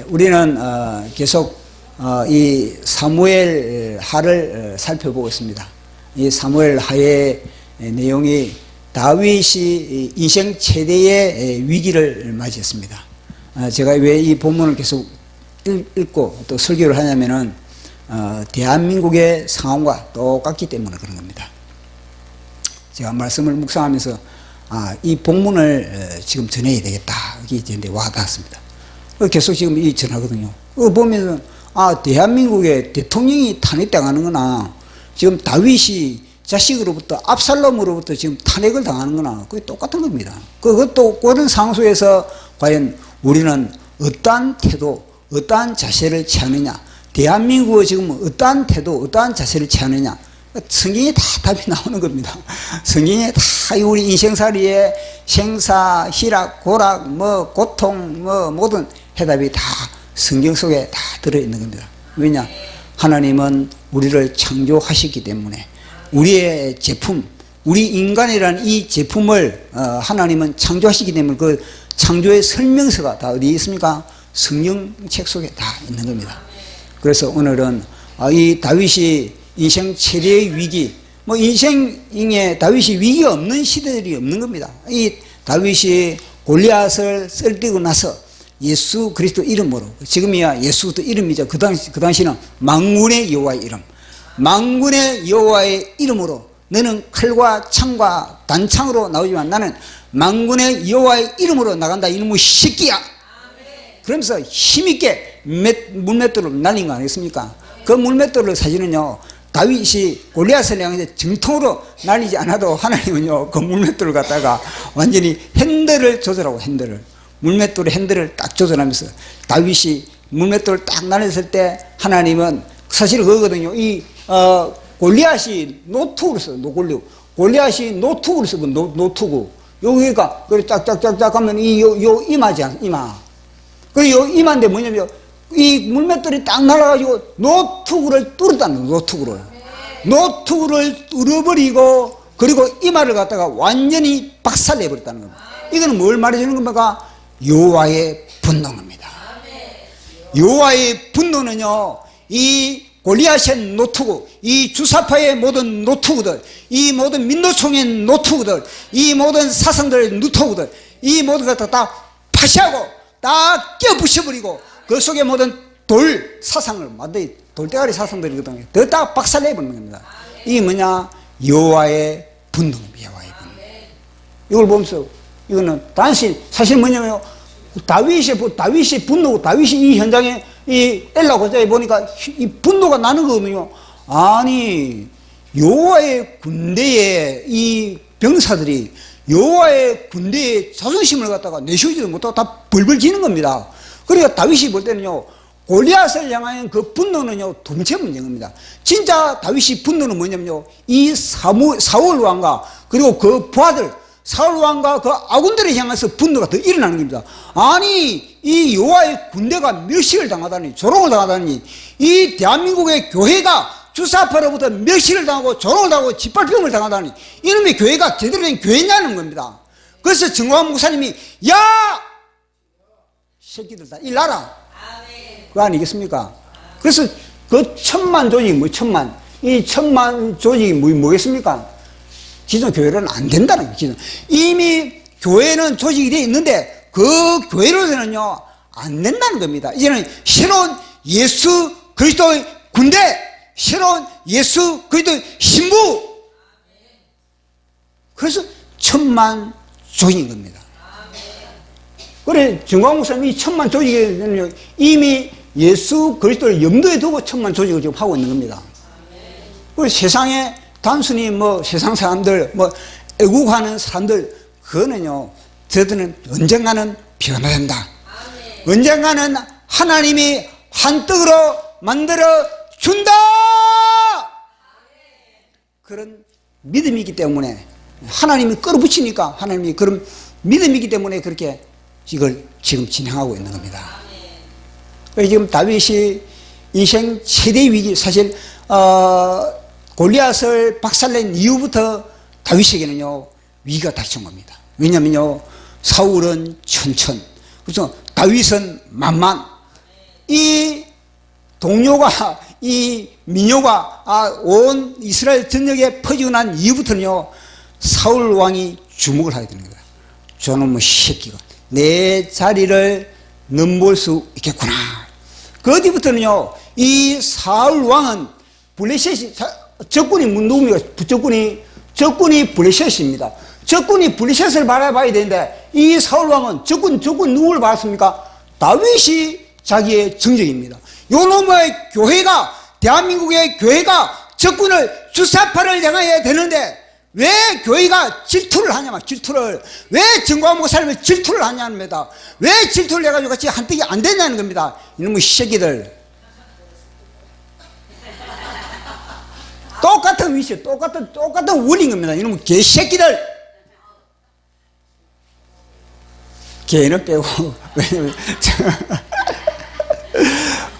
우리는 계속 이 사무엘 하를 살펴보고 있습니다. 이 사무엘 하의 내용이 다윗이 인생 최대의 위기를 맞이했습니다. 제가 왜 이 본문을 계속 읽고 또 설교를 하냐면은 대한민국의 상황과 똑같기 때문에 그런 겁니다. 제가 말씀을 묵상하면서 이 본문을 지금 전해야 되겠다 이게 저한테 와닿았습니다. 계속 지금 이 전하거든요. 보면은 대한민국의 대통령이 탄핵당하는거나 지금 다윗이 자식으로부터 압살롬으로부터 지금 탄핵을 당하는거나 그게 똑같은 겁니다. 그것도 그런 상황에서 과연 우리는 어떠한 태도, 어떠한 자세를 취하느냐, 대한민국은 지금 어떠한 태도, 어떠한 자세를 취하느냐, 성경에 다 답이 나오는 겁니다. 성경에 다 우리 인생살이에 생사, 희락, 고락, 고통, 모든 해답이 다 성경 속에 다 들어있는 겁니다. 왜냐? 하나님은 우리를 창조하셨기 때문에 우리의 제품, 우리 인간이라는 이 제품을 하나님은 창조하시기 때문에 그 창조의 설명서가 다 어디에 있습니까? 성경책 속에 다 있는 겁니다. 그래서 오늘은 이 다윗이 인생 최대의 위기, 인생에 다윗이 위기가 없는 시대들이 없는 겁니다. 이 다윗이 골리앗을 쓰러뜨리고 나서 예수 그리스도 이름으로, 지금이야 예수도 이름이죠. 그 당시는 만군의 여호와의 이름, 만군의 여호와의 이름으로 너는 칼과 창과 단창으로 나오지만 나는 만군의 여호와의 이름으로 나간다 이놈의 새끼야. 그러면서 힘있게 물맷돌을 날린 거 아니겠습니까? 그 물맷돌을 사실은요 다윗이 골리앗을 향해서 정통으로 날리지 않아도 하나님은요 그 물맷돌을 갖다가 완전히 핸들을 조절하고, 물맷돌의 핸들을 딱 조절하면서 다윗이 물맷돌을 딱 날렸을 때 하나님은 사실 그거거든요. 이 골리앗이 노투구를 써, 골리앗이 노투구를 쓰고, 노투구. 여기가, 그래, 짝짝짝짝 하면 요 이마지 않, 이마. 그리고 요 이마인데 뭐냐면, 이 물맷돌이 딱 날아가지고 노투구를 뚫었다는 거예요, 노투구를 뚫어버리고, 그리고 이마를 갖다가 완전히 박살내버렸다는 겁니다. 이거는 뭘 말해주는 겁니까? 여호와의 분노입니다. 여호와의 분노는요, 이 골리앗의 노투구, 이 주사파의 모든 노투구들, 이 모든 민노총의 노투구들, 이 모든 사상들의 노투구들, 이 모든 것들 다 파시하고 다 깨부셔버리고 그 속에 모든 돌 사상을 완전히 돌대가리 사상들이거든요. 다 박살내버리는 겁니다. 이게 뭐냐? 여호와의 분노입니다. 여호와의 분노. 이걸 보면서 이거는 단지 사실 뭐냐면요, 다윗의 분노고, 다윗이 이 현장에 이 엘라 고자에 보니까 이 분노가 나는 거거든요. 아니 여호와의 군대에 이 병사들이 여호와의 군대의 자존심을 갖다가 내세우지도 못하고 다 벌벌 지는 겁니다. 그러니까 다윗이 볼 때는요 골리앗을 향한 그 분노는요 두 번째 문제인 겁니다. 진짜 다윗이 분노는 뭐냐면요, 이 사울 왕과 그리고 그 부하들, 사울 왕과 그 아군들을 향해서 분노가 더 일어나는 겁니다. 아니 이 여호와의 군대가 멸시를 당하다니, 조롱을 당하다니, 이 대한민국의 교회가 주사파로부터 멸시를 당하고 조롱을 당하고 짓밟힘을 당하다니, 이놈의 교회가 제대로 된 교회냐는 겁니다. 그래서 정광 목사님이 야 새끼들 다 일나라 그거 아니겠습니까? 그래서 그 천만 조직이 이 천만 조직이 뭐겠습니까? 기존 교회로는 안 된다는 거죠. 기존. 이미 교회는 조직이 되어 있는데 그 교회로서는요 안 된다는 겁니다. 이제는 새로운 예수 그리스도의 군대, 새로운 예수 그리스도의 신부. 그래서 천만 조직인 겁니다. 그래 정광 목사님이 천만 조직이 이미 예수 그리스도를 염두에 두고 천만 조직을 지금 하고 있는 겁니다. 그리고 세상에 단순히 세상 사람들, 애국하는 사람들, 그거는요, 저들은 언젠가는 변화된다. 언젠가는 하나님이 한떡으로 만들어 준다! 그런 믿음이기 때문에, 하나님이 끌어붙이니까, 하나님이 그런 믿음이기 때문에 그렇게 이걸 지금 진행하고 있는 겁니다. 지금 다윗이 인생 최대 위기, 사실, 골리앗을 박살낸 이후부터 다윗에게는요 위기가 닥친 겁니다. 왜냐면요 사울은 천천, 그래서 다윗은 만만, 이 동료가 이 민요가 온 이스라엘 전역에 퍼지고 난 이후부터는요, 사울 왕이 주목을 하게 되는 거예요. 저놈의 새끼가 내 자리를 넘볼 수 있겠구나. 그 뒤부터는요, 이 사울 왕은 블레셋이, 적군이 누굽니까? 적군이 블레셋입니다. 적군이 블레셋을 바라봐야 되는데, 이 사울 왕은 적군 누구를 봤습니까? 다윗이 자기의 정적입니다. 요놈의 교회가, 대한민국의 교회가 적군을 주사파를 향해야 되는데, 왜 교회가 질투를 하냐면, 질투를. 왜 정광 목사님을 질투를 하냐입니다. 왜 질투를 해가지고 같이 한떡이 안 되냐는 겁니다. 이놈의 새끼들. 똑같은 위치, 똑같은 원리인 겁니다. 이놈의 개새끼들. 개는 빼고, 왜냐면,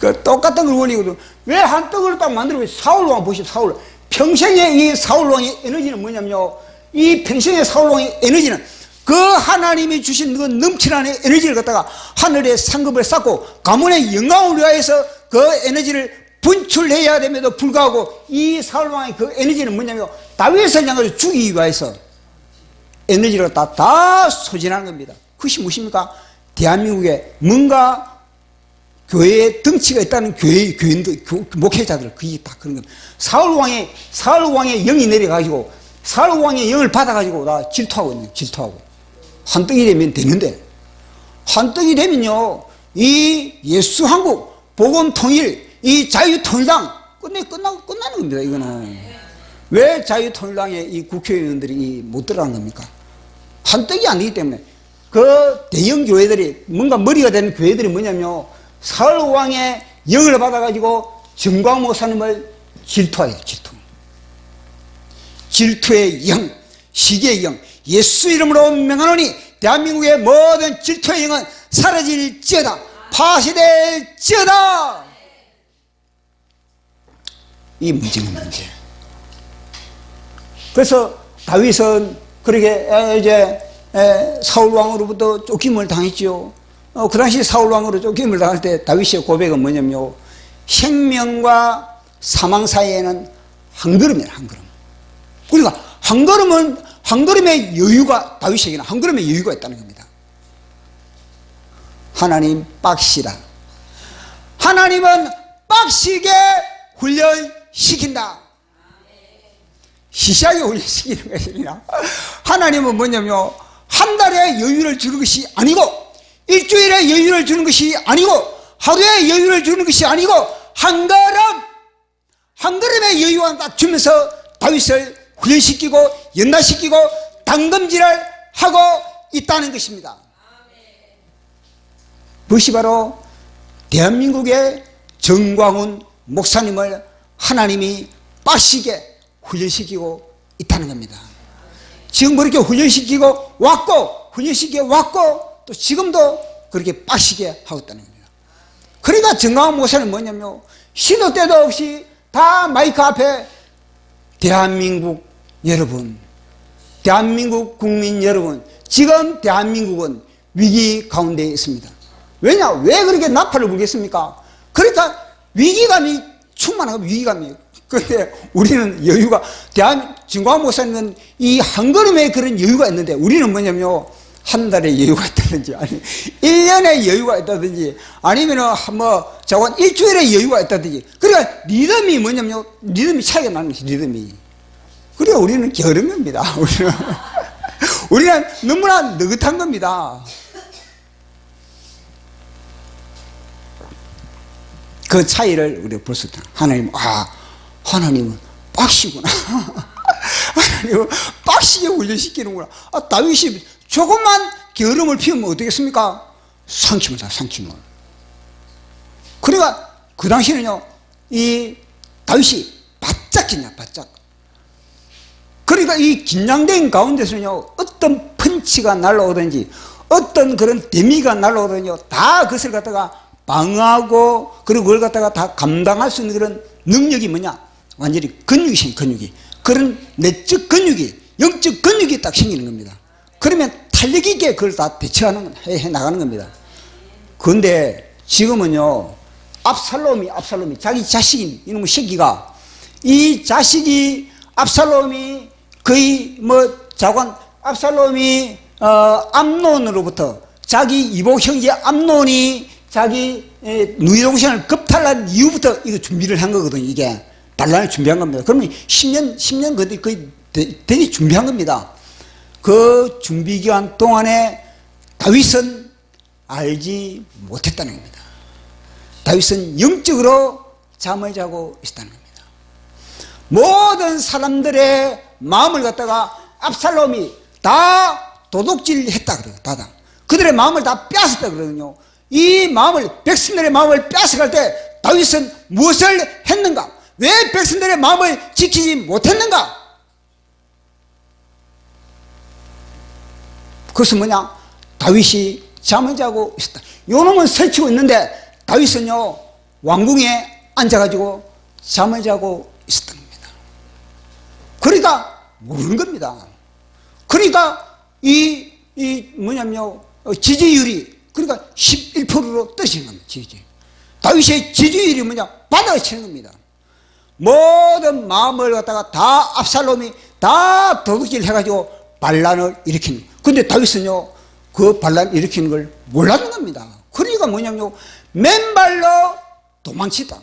그 똑같은 걸 원리거든. 왜 한떡을 딱 만들고, 사울왕 보십시오, 사울. 평생의 이 사울왕의 에너지는 뭐냐면요, 이 평생의 사울왕의 에너지는 그 하나님이 주신 그 넘치는 에너지를 갖다가 하늘에 상급을 쌓고 가문의 영광을 위하여서 그 에너지를 분출해야 됨에도 불구하고, 이 사울왕의 그 에너지는 뭐냐면 다윗을 향해서 죽이기 위해서 에너지를 다 소진하는 겁니다. 그것이 무엇입니까? 대한민국에 뭔가 교회에 덩치가 있다는 교인들, 목회자들, 그게 다 그런 겁니다. 사울왕의 영이 내려가지고, 사울왕의 영을 받아가지고 나 질투하고 있네요. 질투하고. 한떡이 되면 되는데, 한떡이 되면요, 이 예수 한국, 복음 통일, 이 자유통일당, 끝나는 겁니다, 이거는. 왜 자유통일당의 이 국회의원들이 못 들어가는 겁니까? 한떡이 안 되기 때문에. 그 대형 교회들이, 뭔가 머리가 되는 교회들이 뭐냐면요, 사울왕의 영을 받아가지고 정광 목사님을 질투하게 돼요. 질투의 영, 시기의 영, 예수 이름으로 명하노니 대한민국의 모든 질투의 영은 사라질지어다, 파쇄될지어다. 이 문제는 문제. 그래서 다윗은 그렇게 이제 사울왕으로부터 쫓김을 당했지요. 그 당시 사울왕으로 쫓김을 당할 때 다윗의 고백은 뭐냐면요, 생명과 사망 사이에는 한 걸음이에요, 한 걸음. 그러니까 한 걸음의 여유가, 다윗에게는 한 걸음의 여유가 있다는 겁니다. 하나님 빡시다. 하나님은 빡시게 훈련시킨다. 시시하게 훈련시키는 것이 아니라, 하나님은 뭐냐면 한 달에 여유를 주는 것이 아니고, 일주일에 여유를 주는 것이 아니고, 하루에 여유를 주는 것이 아니고, 한 걸음의 여유만 딱 주면서 다윗을 훈련시키고 연단시키고 당금질을 하고 있다는 것입니다. 그것이 바로 대한민국의 정광훈 목사님을 하나님이 빡시게 훈련시키고 있다는 겁니다. 지금 그렇게 훈련시키고 왔고, 또 지금도 그렇게 빡시게 하고 있다는 겁니다. 그러니까 정광훈 목사는 뭐냐면 시도 때도 없이 다 마이크 앞에 대한민국 여러분, 대한민국 국민 여러분, 지금 대한민국은 위기 가운데 있습니다. 왜냐? 왜 그렇게 나팔을 불겠습니까? 그러니까 위기감이 충만하고 위기감이에요. 그런데 우리는 여유가, 정광훈 목사님은 이 한 걸음에 그런 여유가 있는데, 우리는 뭐냐면요, 한 달에 여유가 있다든지, 아니 1년에 여유가 있다든지, 아니면은 뭐 저건 일주일에 여유가 있다든지. 그러니까 리듬이 뭐냐면요, 리듬이 차이가 나는 것이 리듬이. 그래 우리는 게으른 겁니다. 우리는 너무나 느긋한 겁니다. 그 차이를 우리가 볼 수 있다. 하나님은 빡시구나. 하나님은 빡시게 훈련시키는구나. 다윗이 조금만 게으름을 피우면 어떻겠습니까? 상침을 다, 상침을. 그러니까 그 당시에는요, 이 다윗이 바짝 긴장, 바짝. 그러니까 이 긴장된 가운데서는요, 어떤 펀치가 날라오든지, 어떤 그런 데미가 날라오든지, 다 그것을 갖다가 방어하고, 그리고 그걸 갖다가 다 감당할 수 있는 그런 능력이 뭐냐? 완전히 근육이, 근육이. 그런 내적 근육이, 영적 근육이 딱 생기는 겁니다. 그러면 탄력 있게 그걸 다 대처하는, 해 나가는 겁니다. 그런데 지금은요, 압살롬이 자기 자식인 이놈의 새끼가, 이 자식이 압살롬이 거의 자관, 압살롬이 암논으로부터 자기 이복 형제 암논이 자기 누이 동생을 겁탈한 이후부터 이거 준비를 한 거거든요. 이게 반란을 준비한 겁니다. 그러면 10년 거의 되게 준비한 겁니다. 그 준비 기간 동안에 다윗은 알지 못했다는 겁니다. 다윗은 영적으로 잠을 자고 있었다는 겁니다. 모든 사람들의 마음을 갖다가 압살롬이 다 도둑질했다 그래요. 다. 그들의 마음을 다 빼앗았다 그러거든요. 이 마음을, 백성들의 마음을 빼앗아갈 때 다윗은 무엇을 했는가? 왜 백성들의 마음을 지키지 못했는가? 그것은 뭐냐? 다윗이 잠을 자고 있었다. 요놈은 설치고 있는데 다윗은요 왕궁에 앉아가지고 잠을 자고 있었던 겁니다. 그러니까 모르는 겁니다. 그러니까 뭐냐면요 지지율이 그러니까 11%로 떨어지는 겁니다. 다윗의 지지율이 뭐냐? 바닥을 치는 겁니다. 모든 마음을 갖다가 다 압살롬이 다 도둑질 해가지고 반란을 일으키는. 근데 다윗은요 그 반란 일으키는 걸 몰랐는 겁니다. 그러니까 뭐냐면요 맨발로 도망치다.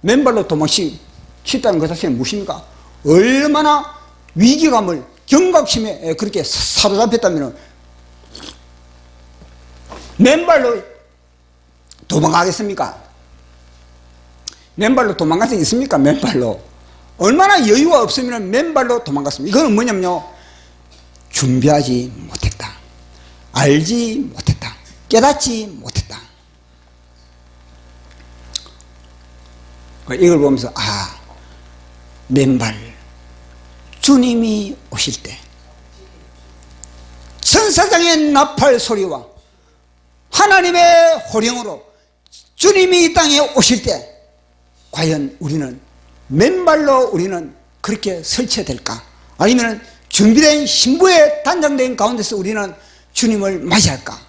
맨발로 도망치다는 것 자체는 무엇입니까? 얼마나 위기감을 경각심에 그렇게 사로잡혔다면 맨발로 도망가겠습니까? 맨발로 도망갈 수 있습니까? 맨발로. 얼마나 여유가 없으면 맨발로 도망갔습니다. 이거는 뭐냐면요 준비하지 못했다. 알지 못했다. 깨닫지 못했다. 이걸 보면서 맨발 주님이 오실 때 천사장의 나팔 소리와 하나님의 호령으로 주님이 이 땅에 오실 때 과연 우리는 맨발로 우리는 그렇게 설치해야 될까? 아니면 준비된 신부에 단장된 가운데서 우리는 주님을 맞이할까?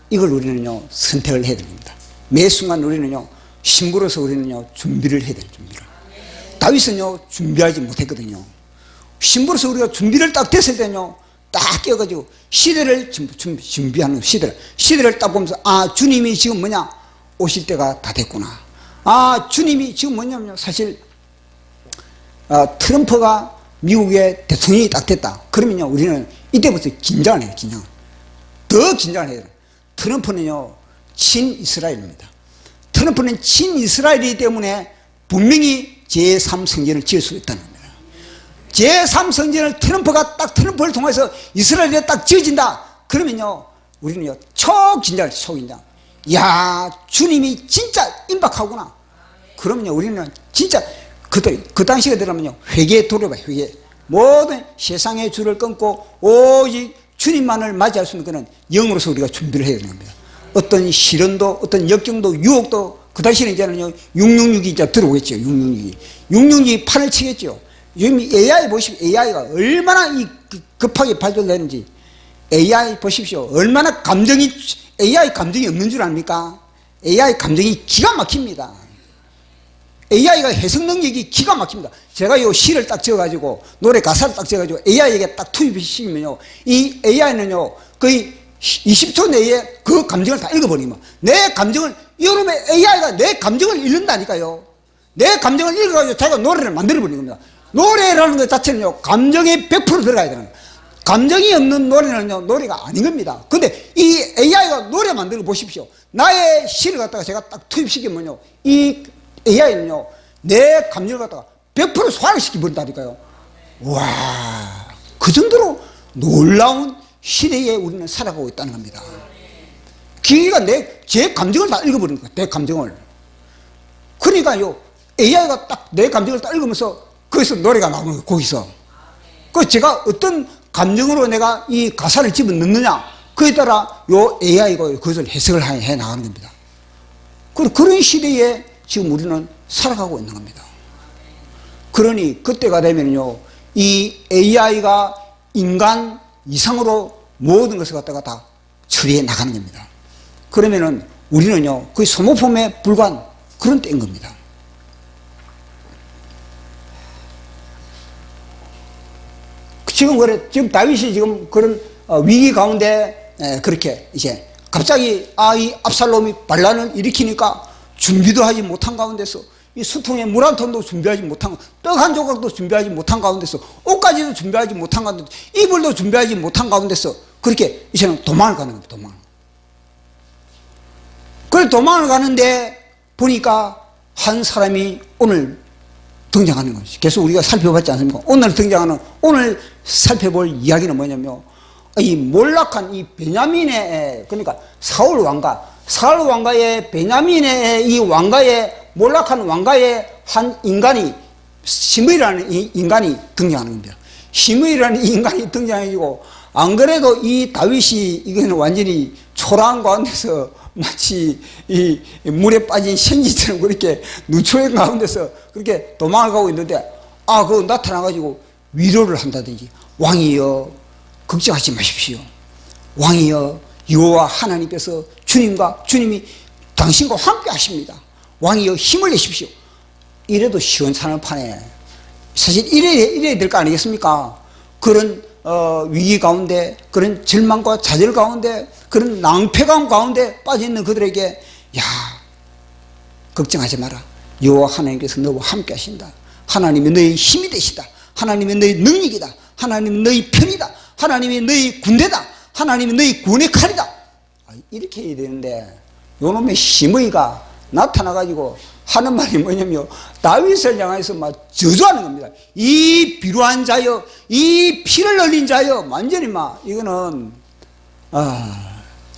이걸 우리는요 선택을 해야 됩니다. 매 순간 우리는요 신부로서 우리는요 준비를 해야 돼요. 준비를. 다윗은요 준비하지 못했거든요. 신부로서 우리가 준비를 딱 됐을 때는요 딱 깨어가지고 시대를 준비하는 시대를 딱 보면서 주님이 지금 뭐냐 오실 때가 다 됐구나. 주님이 지금 뭐냐면요 사실 트럼프가 미국의 대통령이 딱 됐다. 그러면요 우리는 이때부터 긴장을 해요. 더 긴장을 해요. 트럼프는요 친이스라엘입니다. 트럼프는 친이스라엘이기 때문에 분명히 제3성전을 지을 수 있다는 겁니다. 제3성전을 트럼프를 통해서 이스라엘에 딱 지어진다. 그러면요 우리는요 초긴장. 야 주님이 진짜 임박하구나. 그러면요 우리는 진짜 그 당시에 들어가면요 회개에 돌아봐요. 회개. 모든 세상의 줄을 끊고 오직 주님만을 맞이할 수 있는 그런 영으로서 우리가 준비를 해야 되는 겁니다. 어떤 시련도 어떤 역경도 유혹도 그 당시에는 이제는요 666이 이제 들어오겠죠. 666이 판을 치겠죠. 요즘 AI 보십시오. AI가 얼마나 급하게 발전되는지. AI 보십시오. 얼마나 AI 감정이 없는 줄 압니까? AI 감정이 기가 막힙니다. AI가 해석 능력이 기가 막힙니다. 제가 이 시를 딱 지어가지고 노래 가사를 딱 지어가지고 AI에게 딱 투입시키면요 이 AI는요 거의 20초 내에 그 감정을 다 읽어버리면 내 감정을 여러분의 AI가 내 감정을 읽는다니까요. 내 감정을 읽어가지고 자기가 노래를 만들어버리는 겁니다. 노래라는 것 자체는요 감정이 100% 들어가야 되는 거예요. 감정이 없는 노래는요 노래가 아닌 겁니다. 근데 이 AI가 노래 만들어 보십시오. 나의 시를 갖다가 제가 딱 투입시키면요 이 AI는요 내 감정을 갖다가 100% 소화를 시켜버린다니까요. 와, 그 정도로 놀라운 시대에 우리는 살아가고 있다는 겁니다. 기계가 제 감정을 다 읽어버리는 거예요. 내 감정을. 그러니까요 AI가 딱 내 감정을 딱 읽으면서 거기서 노래가 나오는 거예요. 거기서. 그 제가 어떤 감정으로 내가 이 가사를 집어넣느냐 그에 따라 요 AI가 그것을 해석을 해 나가는 겁니다. 그런 시대에 지금 우리는 살아가고 있는 겁니다. 그러니 그때가 되면요 이 AI가 인간 이상으로 모든 것을 갖다가 다 처리해 나가는 겁니다. 그러면은 우리는요 거의 소모품에 불과한 그런 때인 겁니다. 지금 다윗이 지금 그런 위기 가운데 그렇게 이제 갑자기 이 압살롬이 반란을 일으키니까 준비도 하지 못한 가운데서 이 수통에 물 한 톤도 준비하지 못한, 떡 한 조각도 준비하지 못한 가운데서, 옷까지도 준비하지 못한 가운데서, 이불도 준비하지 못한 가운데서 그렇게 이제는 도망을 가는 겁니다. 도망. 그래서 도망을 가는데 보니까 한 사람이 오늘 등장하는 거죠. 계속 우리가 살펴봤지 않습니까? 오늘 살펴볼 이야기는 뭐냐면, 이 몰락한 이 베냐민의, 그러니까 사울 왕가의 베냐민의 이 왕가의, 몰락한 왕가의 한 인간이, 시므이라는 이 인간이 등장하는 겁니다. 시므이라는 이 인간이 등장해지고, 안 그래도 이 다윗이 이거는 완전히 초라한 가운데서 마치 이 물에 빠진 생쥐처럼 그렇게 누추한 가운데서 그렇게 도망을 가고 있는데, 그거 나타나가지고 위로를 한다든지, 왕이여 걱정하지 마십시오. 왕이여 여호와 하나님께서 주님이 당신과 함께 하십니다. 왕이여 힘을 내십시오. 이래도 시원찮은 판에 사실 이래야 될 거 아니겠습니까? 그런 위기 가운데, 그런 절망과 좌절 가운데, 그런 낭패감 가운데 빠져있는 그들에게, 걱정하지 마라. 여호와 하나님께서 너와 함께 하신다. 하나님이 너의 힘이 되시다. 하나님이 너의 능력이다. 하나님이 너의 편이다. 하나님이 너의 군대다. 하나님이 너의 구원의 칼이다. 이렇게 해야 되는데, 요놈의 시므이가 나타나가지고 하는 말이 뭐냐면, 다윗을 향해서 막 저주하는 겁니다. 이 비루한 자여, 이 피를 흘린 자여, 완전히 이거는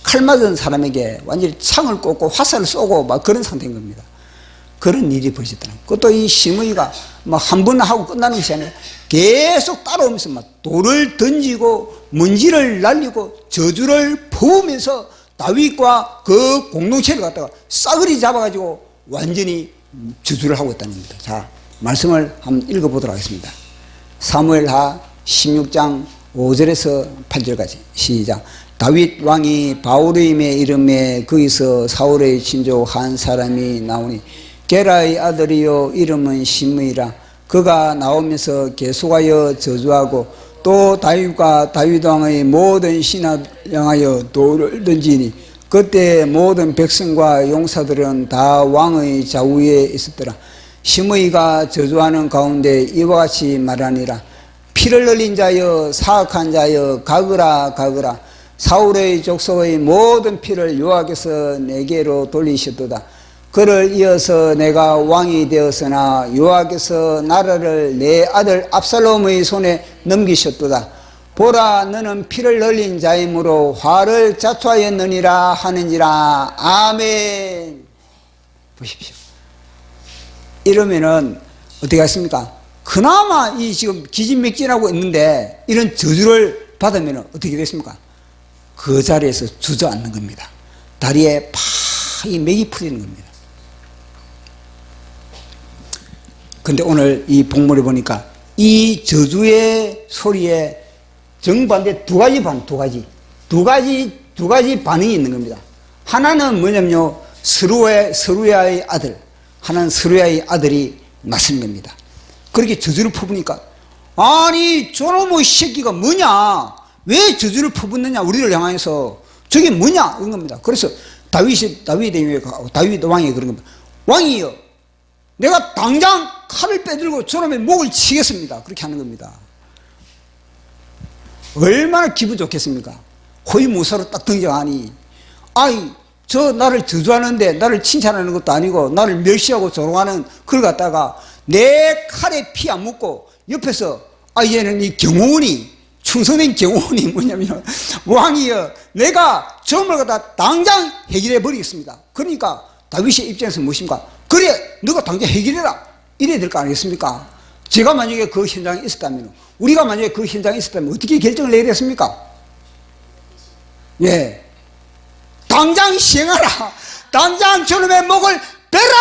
칼 맞은 사람에게 완전히 창을 꽂고 화살을 쏘고 막 그런 상태인 겁니다. 그런 일이 벌어졌다는 거예요. 그것도 이 시므이가 한 번 하고 끝나는 것이 아니라 계속 따라오면서 돌을 던지고 먼지를 날리고 저주를 퍼오면서 다윗과 그 공동체를 갖다가 싸그리 잡아가지고 완전히 저주를 하고 있다는 겁니다. 자, 말씀을 한번 읽어보도록 하겠습니다. 사무엘하 16장 5절에서 8절까지 시작. 다윗 왕이 바후림의 이름에 거기서 사울의 친족 한 사람이 나오니 게라의 아들이요 이름은 시므이라. 그가 나오면서 계속하여 저주하고 또 다윗과 다윗 왕의 모든 신하를 향하여 돌을 던지니 그때 모든 백성과 용사들은 다 왕의 좌우에 있었더라. 시므이가 저주하는 가운데 이와 같이 말하니라. 피를 흘린 자여, 사악한 자여, 가거라 가거라. 사울의 족속의 모든 피를 여호와께서 내게로 돌리셨도다. 그를 이어서 내가 왕이 되었으나 여호와께서 나라를 내 아들 압살롬의 손에 넘기셨도다. 보라, 너는 피를 흘린 자이므로 화를 자초하였느니라 하는지라. 아멘. 보십시오. 이러면은 어떻게 하십니까? 그나마 이 지금 기진맥진하고 있는데 이런 저주를 받으면 어떻게 됐습니까? 그 자리에서 주저앉는 겁니다. 다리에 이 맥이 풀리는 겁니다. 근데 오늘 이 본문에 보니까 이 저주의 소리에 정반대 두 가지 반응이 있는 겁니다. 하나는 뭐냐면요, 스루야의 아들, 하나는 스루야의 아들이 맞선 겁니다. 그렇게 저주를 퍼부니까, 아니 저놈의 새끼가 뭐냐, 왜 저주를 퍼붓느냐, 우리를 향해서 저게 뭐냐, 이런 겁니다. 그래서 다윗 왕이 그런 겁니다. 왕이여, 내가 당장 칼을 빼들고 저놈의 목을 치겠습니다. 그렇게 하는 겁니다. 얼마나 기분 좋겠습니까? 호위무사로 딱 등장하니, 저 나를 저주하는데 나를 칭찬하는 것도 아니고 나를 멸시하고 조롱하는 그걸 갖다가 내 칼에 피 안 묻고 옆에서 얘는 이 경호원이, 충성된 경호원이 뭐냐면, 왕이여, 내가 저놈을 갖다 당장 해결해 버리겠습니다. 그러니까 다윗의 입장에서 무엇입니까? 그래, 너가 당장 해결해라, 이래야 될 거 아니겠습니까? 제가 만약에 그 현장에 있었다면, 우리가 만약에 그 현장에 있었다면 어떻게 결정을 내야 됐습니까? 예, 당장 시행하라, 당장 저놈의 목을 베라,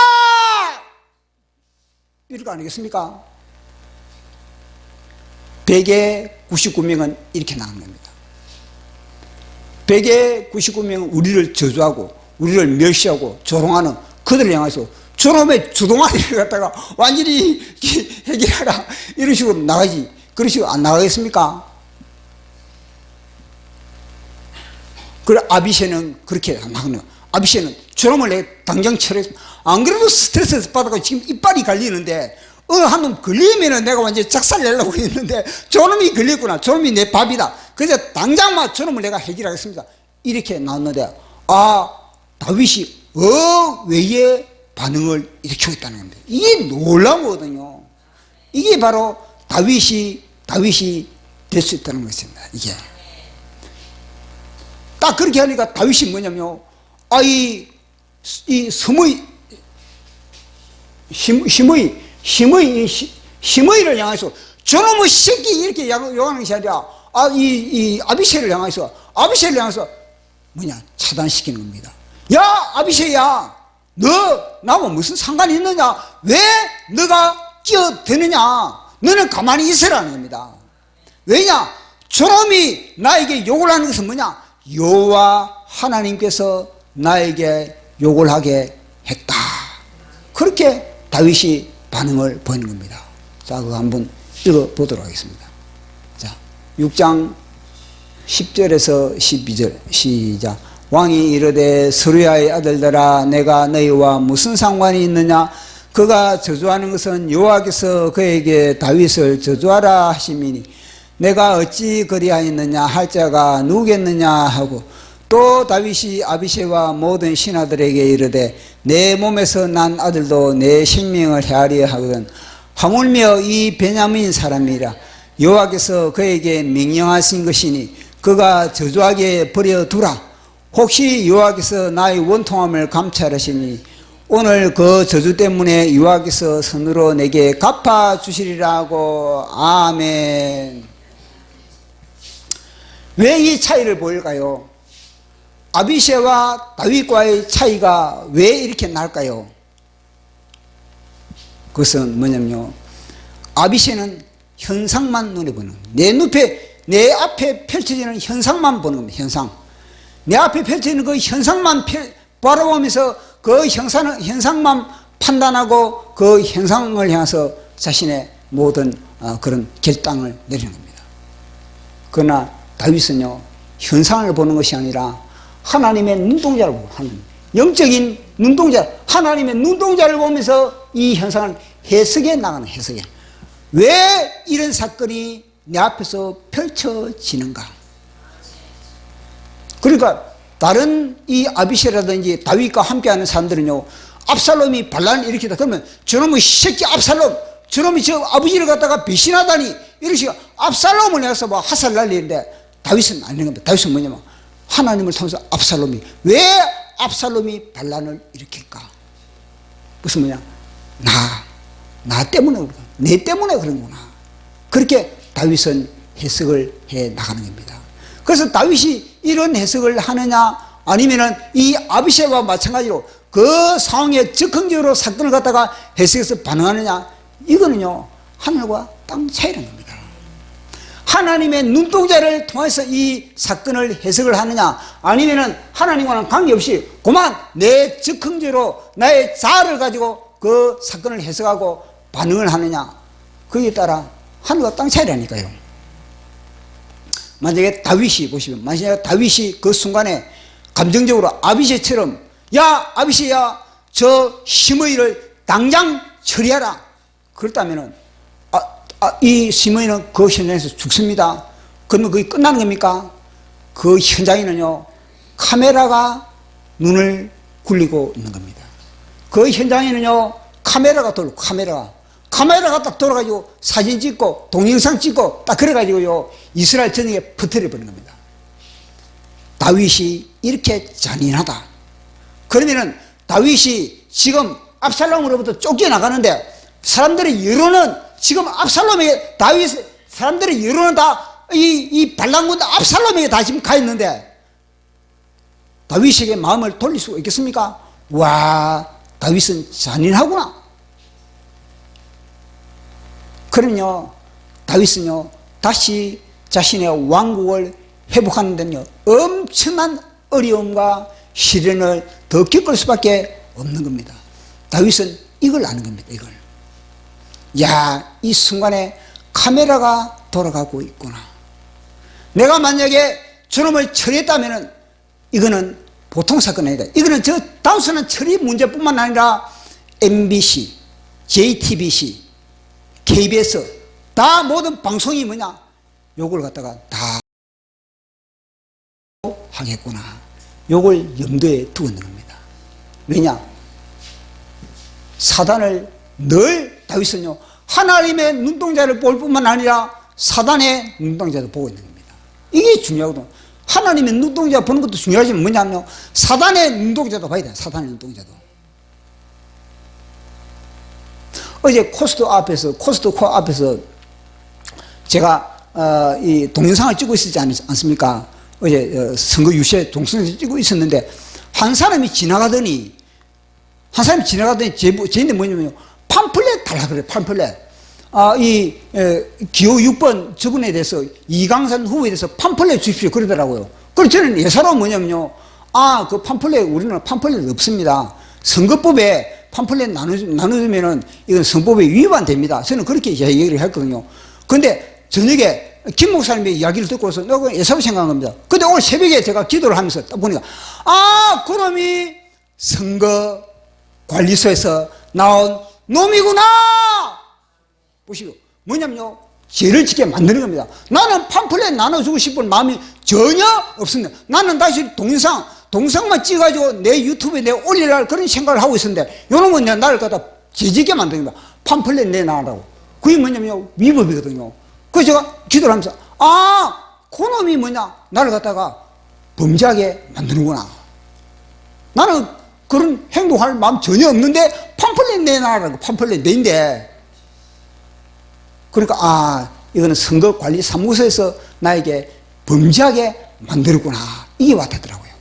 이럴 거 아니겠습니까? 199명은 이렇게 나온 겁니다. 199명은 우리를 저주하고 우리를 멸시하고 조롱하는 그들을 향해서 저놈의 주동아리를 갖다가 완전히 해결하라 이런 식으로 나가지. 그런 식으로 안 나가겠습니까? 그래 아비새는 그렇게 안 나가네요. 아비새는 저놈을 내가 당장 처리했어. 안 그래도 스트레스 받아서 지금 이빨이 갈리는데 한 놈 걸리면은 내가 완전히 작살 내려고 했는데 저놈이 걸렸구나. 저놈이 내 밥이다. 그래서 당장 저놈을 내가 해결하겠습니다. 이렇게 나왔는데 다윗이 외의 반응을 일으키고 있다는 겁니다. 이게 놀라운 거거든요. 이게 바로 다윗이 될 수 있다는 것입니다. 이게 딱 그렇게 하니까 다윗이 뭐냐면요, 이 심의를 향해서 저놈의 새끼 이렇게 욕하는 것이 아니라 이 아비새를 향해서 차단시키는 겁니다. 야 아비새야, 너 나하고 무슨 상관이 있느냐? 왜 너가 끼어드느냐? 너는 가만히 있으라는 겁니다. 왜냐? 저놈이 나에게 욕을 하는 것은 뭐냐? 여호와 하나님께서 나에게 욕을 하게 했다. 그렇게 다윗이 반응을 보이는 겁니다. 자, 그거 한번 읽어보도록 하겠습니다. 자, 6장 10절에서 12절 시작. 왕이 이르되 스루야의 아들들아, 내가 너희와 무슨 상관이 있느냐? 그가 저주하는 것은 여호와께서 그에게 다윗을 저주하라 하심이니 내가 어찌 그리하였느냐 할 자가 누구겠느냐 하고, 또 다윗이 아비새와 모든 신하들에게 이르되 내 몸에서 난 아들도 내 생명을 헤아려 하거든 하물며 이 베냐민 사람이라 여호와께서 그에게 명령하신 것이니 그가 저주하게 버려두라. 혹시 여호와께서 나의 원통함을 감찰하시니 오늘 그 저주 때문에 여호와께서 선으로 내게 갚아주시리라고. 아멘. 왜 이 차이를 보일까요? 아비새와 다윗과의 차이가 왜 이렇게 날까요? 그것은 뭐냐면요, 아비새는 현상만 눈에 보는 거예요. 내 앞에 펼쳐지는 현상만 보는 겁니다. 현상. 내 앞에 펼쳐지는 그 현상만 바라보면서 그 현상만 판단하고 그 현상을 향해서 자신의 모든 그런 결단을 내리는 겁니다. 그러나 다윗은요, 현상을 보는 것이 아니라 하나님의 눈동자를 보고, 영적인 눈동자, 하나님의 눈동자를 보면서 이 현상을 해석해 나가는 해석이에요. 왜 이런 사건이 내 앞에서 펼쳐지는가? 그러니까 다른 이 아비새라든지 다윗과 함께하는 사람들은요, 압살롬이 반란을 일으키다 그러면 저놈의 새끼 압살롬, 저놈이 저 아버지를 갖다가 배신하다니 이런 식으로 압살롬을 내서 화살 날리는데 다윗은 아닌 겁니다. 다윗은 뭐냐면 하나님을 통해서 왜 압살롬이 반란을 일으킬까? 무슨 뭐냐? 나 때문에 그런가? 내 때문에 그런구나. 그렇게 다윗은 해석을 해 나가는 겁니다. 그래서 다윗이 이런 해석을 하느냐, 아니면은 이 아비새와 마찬가지로 그 상황에 즉흥적으로 사건을 갖다가 해석해서 반응하느냐, 이거는요, 하늘과 땅 차이라는 겁니다. 하나님의 눈동자를 통해서 이 사건을 해석을 하느냐, 아니면은 하나님과는 관계없이 그만 내 즉흥적으로 나의 자아를 가지고 그 사건을 해석하고 반응을 하느냐, 거기에 따라 하늘과 땅 차이라니까요. 만약에 다윗이 보시면, 만약에 다윗이 그 순간에 감정적으로 아비새처럼 야 아비새야, 저 심의를 당장 처리하라, 그렇다면은 이 심의는 그 현장에서 죽습니다. 그러면 그게 끝나는 겁니까? 그 현장에는요, 카메라가 눈을 굴리고 있는 겁니다. 그 현장에는요, 카메라가 돌고, 카메라가 딱 돌아가지고 사진 찍고 동영상 찍고 딱 그래가지고요, 이스라엘 전역에 퍼뜨려버리는 겁니다. 다윗이 이렇게 잔인하다. 그러면은 다윗이 지금 압살롬으로부터 쫓겨나가는데 사람들의 여론은 지금 압살롬에게, 사람들의 여론은 다 이 반란군 압살롬에게 다 지금 가 있는데 다윗에게 마음을 돌릴 수 있겠습니까? 와, 다윗은 잔인하구나. 그러면요, 다윗은요, 다시 자신의 왕국을 회복하는 데는요, 엄청난 어려움과 시련을 더 겪을 수밖에 없는 겁니다. 다윗은 이걸 아는 겁니다. 이걸. 야, 이 순간에 카메라가 돌아가고 있구나. 내가 만약에 저놈을 처리했다면 이거는 보통 사건이 아니다. 이거는 저 단순한 처리 문제뿐만 아니라 MBC, JTBC, KBS 다 모든 방송이 뭐냐? 요걸 갖다가 다 하겠구나. 요걸 염두에 두고 있는 겁니다. 왜냐? 사단을 늘 다윗은요, 하나님의 눈동자를 볼 뿐만 아니라 사단의 눈동자도 보고 있는 겁니다. 이게 중요하거든요. 하나님의 눈동자 보는 것도 중요하지만 뭐냐면요, 사단의 눈동자도 봐야 돼요. 사단의 눈동자도. 어제 코스트코 앞에서 제가 이 동영상을 찍고 있었지 않습니까? 어제 선거 유세 동영상을 찍고 있었는데 한 사람이 지나가더니 제인데 뭐냐면요, 팜플렛 달라 그래요. 팜플렛. 기호 6번 저분에 대해서, 이강산 후보에 대해서 팜플렛 주십시오 그러더라고요. 그래서 저는 예사로 뭐냐면요, 그 팜플렛, 우리는 팜플렛 없습니다. 선거법에 팜플렛 나눠주면은 이건 선거법에 위반됩니다. 저는 그렇게 얘기를 했거든요. 근데 저녁에 김 목사님의 이야기를 듣고서 내가 예사로 생각한 겁니다. 근데 오늘 새벽에 제가 기도를 하면서 딱 보니까, 그놈이 선거 관리소에서 나온 놈이구나! 보시고, 뭐냐면요, 죄를 짓게 만드는 겁니다. 나는 팜플렛 나눠주고 싶은 마음이 전혀 없습니다. 나는 다시 동영상만 찍어가지고 내 유튜브에 내가 올리려고 그런 생각을 하고 있었는데, 요놈은 나를 갖다 죄짓게 만드는 겁니다. 팜플렛 내놔라고. 그게 뭐냐면요, 위법이거든요. 그래서 제가 기도를 하면서, 그놈이 뭐냐, 나를 갖다가 범죄하게 만드는구나. 나는 그런 행동할 마음 전혀 없는데 팜플렛 내놔라고. 팜플렛 내인데, 그러니까 이거는 선거관리사무소에서 나에게 범죄하게 만들었구나, 이게 와닿더라고요.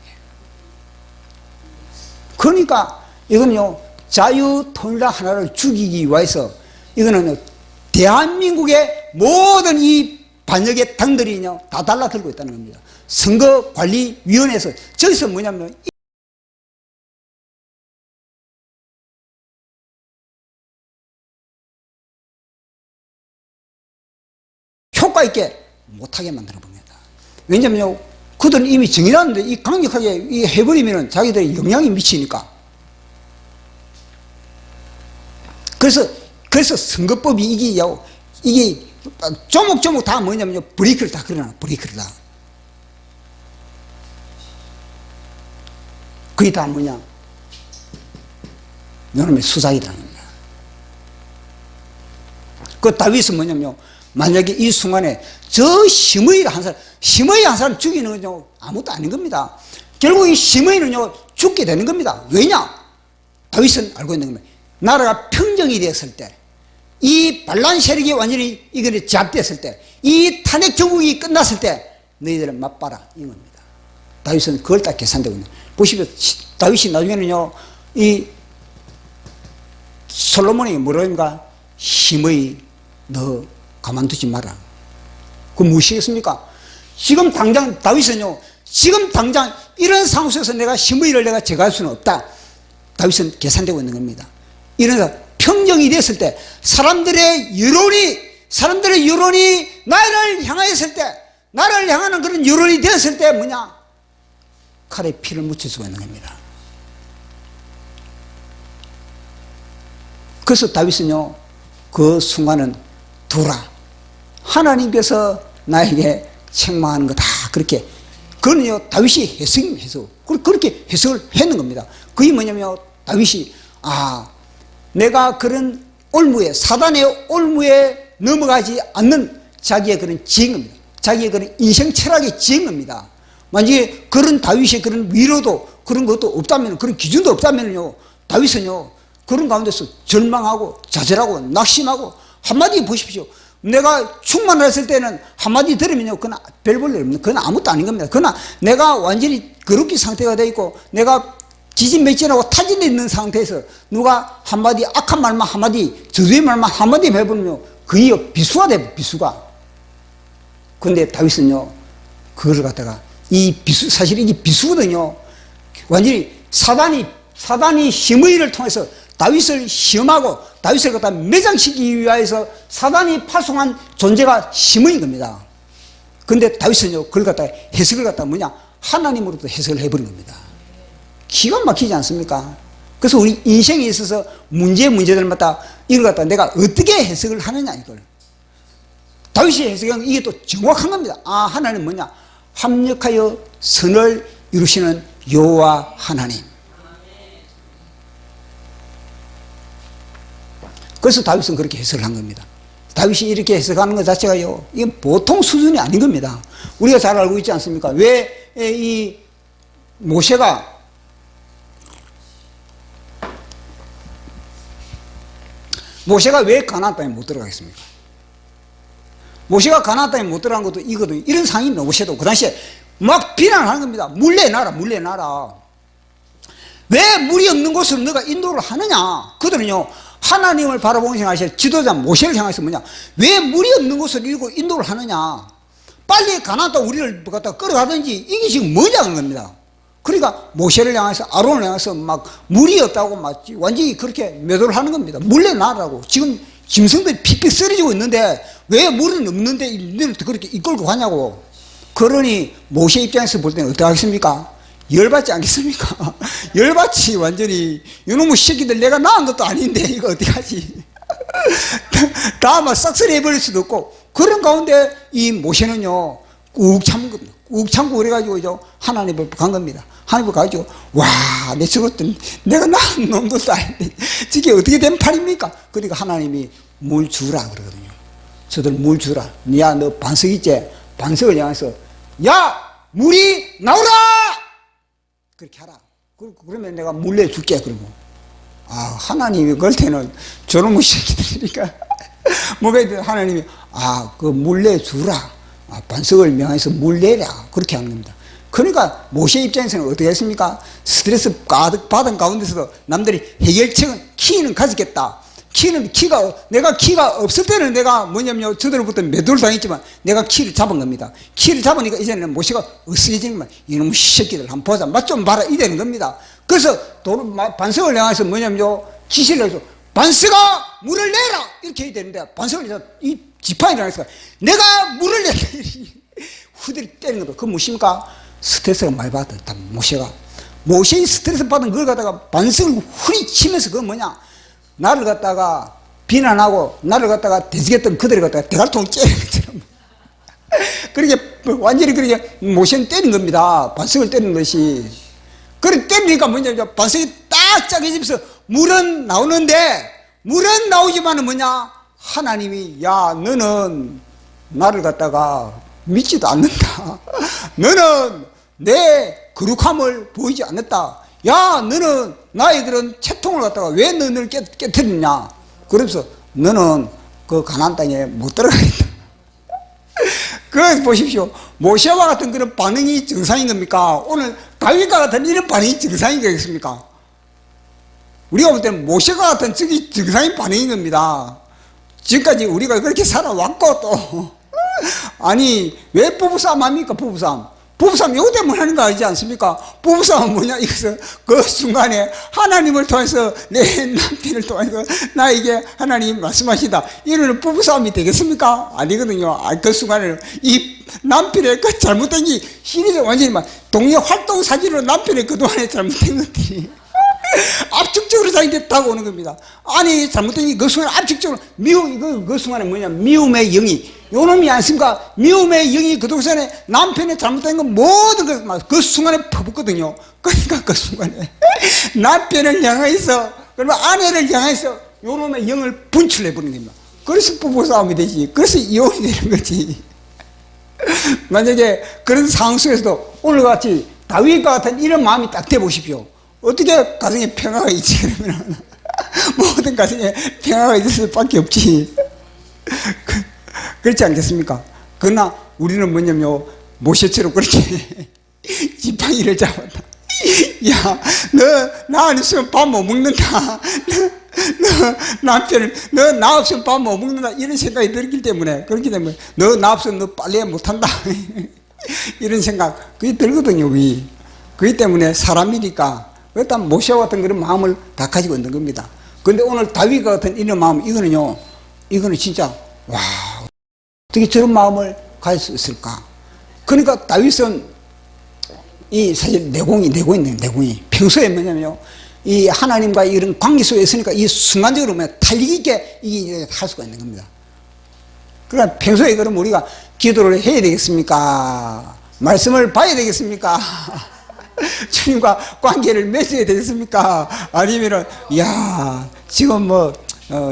그러니까 이거는요, 자유통일당 하나를 죽이기 위해서 이거는요, 대한민국의 모든 이 반역의 당들이요 다 달라들고 있다는 겁니다. 선거관리위원회에서 저기서 뭐냐면 효과 있게 못하게 만들어 봅니다. 왜냐면요, 그들은 이미 정해놨는데 이 강력하게 이 해버리면 자기들이 영향이 미치니까. 그래서 선거법이 이게 조목조목 다 뭐냐면요, 브레이크를 다 걸어놔. 브레이크를 다. 그게 다 뭐냐, 요놈의 수작이라는 겁니다. 그 다윗은 뭐냐면요, 만약에 이 순간에 저 심의 한 사람 죽이는 건요, 아무것도 아닌 겁니다. 결국 이 심의는요, 죽게 되는 겁니다. 왜냐? 다윗은 알고 있는 겁니다. 나라가 평정이 되었을 때, 이 반란 세력이 완전히 이거를 제압됐을 때, 이 탄핵 정국이 끝났을 때, 너희들은 맛봐라, 이겁니다. 다윗은 그걸 딱 계산되고 있는 거예요. 보시면, 다윗이 나중에는요, 이 솔로몬이 뭐라고 합니까? 심의, 너 가만두지 마라. 그 무엇이겠습니까? 지금 당장 다윗은요, 지금 당장 이런 상황 속에서 내가 심의를 내가 제거할 수는 없다. 다윗은 계산되고 있는 겁니다. 이러면서 평정이 됐을 때, 사람들의 여론이 나를 향하였을 때, 나를 향하는 그런 여론이 되었을 때 뭐냐? 칼에 피를 묻힐 수가 있는 겁니다. 그래서 다윗은요, 그 순간은 두라, 하나님께서 나에게 책망하는 거 다 그렇게, 그거는요, 다윗이 해석. 그렇게 해석을 했는 겁니다. 그게 뭐냐면, 다윗이, 내가 그런 사단의 올무에 넘어가지 않는 자기의 그런 지혜인 겁니다. 자기의 그런 인생 철학의 지혜인 겁니다. 만약에 그런 다윗의 그런 위로도 그런 것도 없다면, 그런 기준도 없다면요, 다윗은요, 그런 가운데서 절망하고 좌절하고 낙심하고, 한마디 보십시오. 내가 충만했을 때는 한마디 들으면요, 그건 별 볼 일 없는, 그건 아무것도 아닌 겁니다. 그러나 내가 완전히 거룩기 상태가 되어 있고, 내가 기진맥진하고 타진되어 있는 상태에서 누가 한마디 악한 말만 한마디, 저주의 말만 한마디 해보면요, 그게 비수가 돼요, 비수가. 근데 다윗은요, 그걸 갖다가, 사실 이게 비수거든요. 완전히 사단이 시므이를 통해서 다윗을 시험하고 다윗을 갖다 매장시키기 위해서 사단이 파송한 존재가 시므이인 겁니다. 근데 다윗은요, 그걸 갖다 해석을 갖다 뭐냐? 하나님으로부터 해석을 해버린 겁니다. 기가 막히지 않습니까? 그래서 우리 인생에 있어서 문제들마다 이걸 갖다 내가 어떻게 해석을 하느냐, 이걸. 다윗이 해석한 이게 또 정확한 겁니다. 아, 하나님 뭐냐? 합력하여 선을 이루시는 여호와 하나님. 그래서 다윗은 그렇게 해석을 한 겁니다. 다윗이 이렇게 해석하는 것 자체가요, 이게 보통 수준이 아닌 겁니다. 우리가 잘 알고 있지 않습니까? 왜 이 모세가 왜 가나안 땅에 못 들어가겠습니까? 모세가 가나안 땅에 못 들어간 것도 이거든. 이런 상황입니다. 모세도 그 당시에 막 비난하는 겁니다. 물레나라. 왜 물이 없는 곳으로 너가 인도를 하느냐? 그들은요, 하나님을 바라보고 생각하실 지도자 모세를 향해서 뭐냐? 왜 물이 없는 곳을 이루고 인도를 하느냐? 빨리 가나안 땅 우리를 갖다 끌어가든지 이게 지금 뭐냐는 겁니다. 그러니까 모세를 향해서 아론을 향해서 막 물이 없다고 막 완전히 그렇게 매도를 하는 겁니다. 물레나라고. 지금 짐승들이 픽픽 쓰러지고 있는데 왜 물은 없는데 너를 그렇게 이끌고 가냐고. 그러니 모세 입장에서 볼 때는 어떡하겠습니까? 열받지 않겠습니까? 열받지. 완전히 이놈의 새끼들 내가 낳은 것도 아닌데 이거 어떡하지? 다 막 싹쓸이 해버릴 수도 없고. 그런 가운데 이 모세는요, 꾹 참은 겁니다. 꾹 참고 그래가지고 하나님을 간 겁니다. 하나님을 가지고 와, 내 저것들 내가 낳은 놈들도 아닌데 저게 어떻게 된 판입니까? 그러니까 하나님이 물 주라 그러거든요. 저들 물 주라. 야, 너 반석 있지? 반석을 향해서 야, 물이 나오라! 그렇게 하라. 그러면 내가 물 내줄게. 그러고. 아, 하나님이 그럴 때는 저놈의 새끼들이니까 뭐가 있든 하나님이 그 물 내주라. 반석을 명해서 물 내라. 그렇게 하는 겁니다. 그러니까 모세 입장에서는 어떻게 했습니까? 스트레스 가득 받은 가운데서도 남들이 해결책은 키는 가졌겠다. 내가 키가 없을 때는 내가 뭐냐면 저들로부터 매도를 당했지만 내가 키를 잡은 겁니다. 키를 잡으니까 이제는 모세가 으스해지는 거야. 이놈의 새끼들 한번 보자. 맛 좀 봐라. 이되는 겁니다. 그래서 반석을 향해서 뭐냐면 지시를 해서 반석아 물을 내라. 이렇게 해야 되는데 반석을 해서 이 지팡이를 향해서 내가 물을 내라. 후들이 때리는 겁니다. 그건 무엇입니까? 스트레스가 많이 받았다. 모세의 스트레스 받은 걸 갖다가 반석을 후리치면서 그건 뭐냐? 나를 갖다가 비난하고 나를 갖다가 대적했던 그들을 갖다가 대갈통을 째는 것처럼 그렇게 완전히 그렇게 모세는 때린 겁니다. 반석을 때리는 것이. 그렇게 때리니까 뭐냐? 반석이 딱 짜게지면서 물은 나오는데 물은 나오지만은 뭐냐? 하나님이 야, 너는 나를 갖다가 믿지도 않는다. 너는 내 거룩함을 보이지 않았다. 야, 너는 나의 그런 채통을 갖다가 왜 너를 깨뜨리냐? 그러면서 너는 그 가나안 땅에 못 들어가겠다. 그래서 보십시오. 모세와 같은 그런 반응이 정상인 겁니까? 오늘 다윗과 같은 이런 반응이 정상인 거겠습니까? 우리가 볼 때는 모세와 같은 저기 정상인 반응인 겁니다. 지금까지 우리가 그렇게 살아왔고 또 아니 왜 부부싸움 합니까? 부부싸움 이거 때문에 하는 거 아니지 않습니까? 부부싸움은 뭐냐? 이것은 그 순간에 하나님을 통해서 내 남편을 통해서 나에게 하나님 말씀하시다. 이러는 부부싸움이 되겠습니까? 아니거든요. 그 순간에 이 남편의 그 잘못된 게 신이서 완전히 막 동료 활동 사진으로 남편의 그동안에 잘못된 것들이 압축적으로 자기한테 다가오는 겁니다. 아니 잘못된 게 그 순간에 압축적으로 그 순간에 뭐냐? 미움의 영이 요놈이 않습니까? 미움의 영이 그동안에 남편의 잘못된 건 모든 것을 그 순간에 퍼붓거든요. 그러니까 그 순간에 남편을 향해서 그리고 아내를 향해서 요놈의 영을 분출해버리는 겁니다. 그래서 부부싸움이 되지. 그래서 이혼이 되는 거지. 만약에 그런 상황 속에서도 오늘같이 다윗과 같은 이런 마음이 딱 돼보십시오. 어떻게 가정에 평화가 있지? 그러면 모든 가정에 평화가 있을 수밖에 없지. 그렇지 않겠습니까? 그러나 우리는 뭐냐면 모세처럼 그렇게 지팡이를 잡았다. 야, 너 나 없으면 밥 못 먹는다. 너 남편을 너 나 없으면 밥 못 먹는다. 이런 생각이 들기 때문에 그렇기 때문에 너 나 없으면 너 빨래 못한다. 이런 생각 그게 들거든요. 그렇기 때문에 사람이니까 일단 모세와 같은 그런 마음을 다 가지고 있는 겁니다. 그런데 오늘 다윗과 같은 이런 마음, 이거는 진짜 와, 어떻게 저런 마음을 가질 수 있을까? 그러니까 다윗은 이 사실 내공이 평소에 뭐냐면요, 이 하나님과 이런 관계 속에 있으니까 이 순간적으로 탄력 있게 이게 할 수가 있는 겁니다. 그러니까 평소에 그럼 우리가 기도를 해야 되겠습니까? 말씀을 봐야 되겠습니까? 주님과 관계를 맺어야 되겠습니까? 아니면은 지금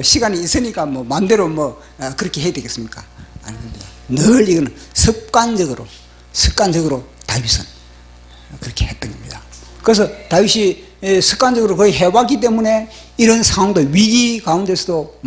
시간이 있으니까 마음대로 그렇게 해야 되겠습니까? 아닙니다. 늘 이거는 습관적으로 다윗은 그렇게 했던 겁니다. 그래서 다윗이 습관적으로 거의 해왔기 때문에 이런 상황도, 위기 가운데서도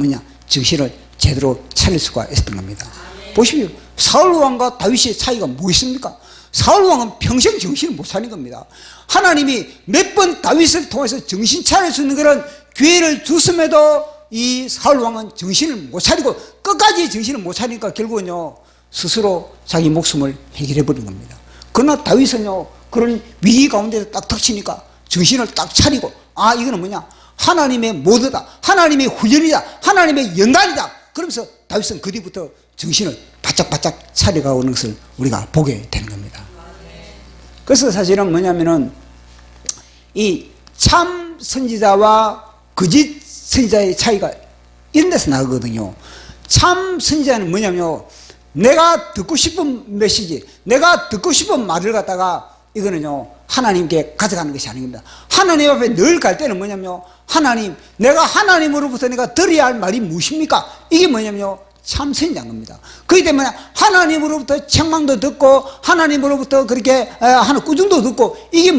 정신을 제대로 차릴 수가 있었던 겁니다. 보십시오. 사울 왕과 다윗의 차이가 뭐 있습니까? 사울 왕은 평생 정신을 못 차린 겁니다. 하나님이 몇 번 다윗을 통해서 정신 차릴 수 있는 그런 기회를 줬음에도 이 사울 왕은 정신을 못 차리고 끝까지 정신을 못 차리니까 결국은요, 스스로 자기 목숨을 해결해 버린 겁니다. 그러나 다윗은요, 그런 위기 가운데서 딱 닥치니까 정신을 딱 차리고, 이거는 하나님의 모드다, 하나님의 훈련이다, 하나님의 연단이다. 그러면서 다윗은 그 뒤부터 정신을 바짝바짝 차려가오는 것을 우리가 보게 되는 겁니다. 그래서 사실은 뭐냐면은 이 참 선지자와 거짓 선지자의 차이가 이런 데서 나거든요. 참 선지자는 뭐냐면요, 내가 듣고 싶은 메시지, 내가 듣고 싶은 말을 갖다가 이거는요, 하나님께 가져가는 것이 아닙니다. 하나님 앞에 늘 갈 때는 뭐냐면요, 하나님, 내가 하나님으로부터 내가 들어야 할 말이 무엇입니까? 이게 뭐냐면요, 참 선지자인 겁니다. 그렇기 때문에 하나님으로부터 책망도 듣고 하나님으로부터 그렇게 하는 꾸중도 듣고, 이게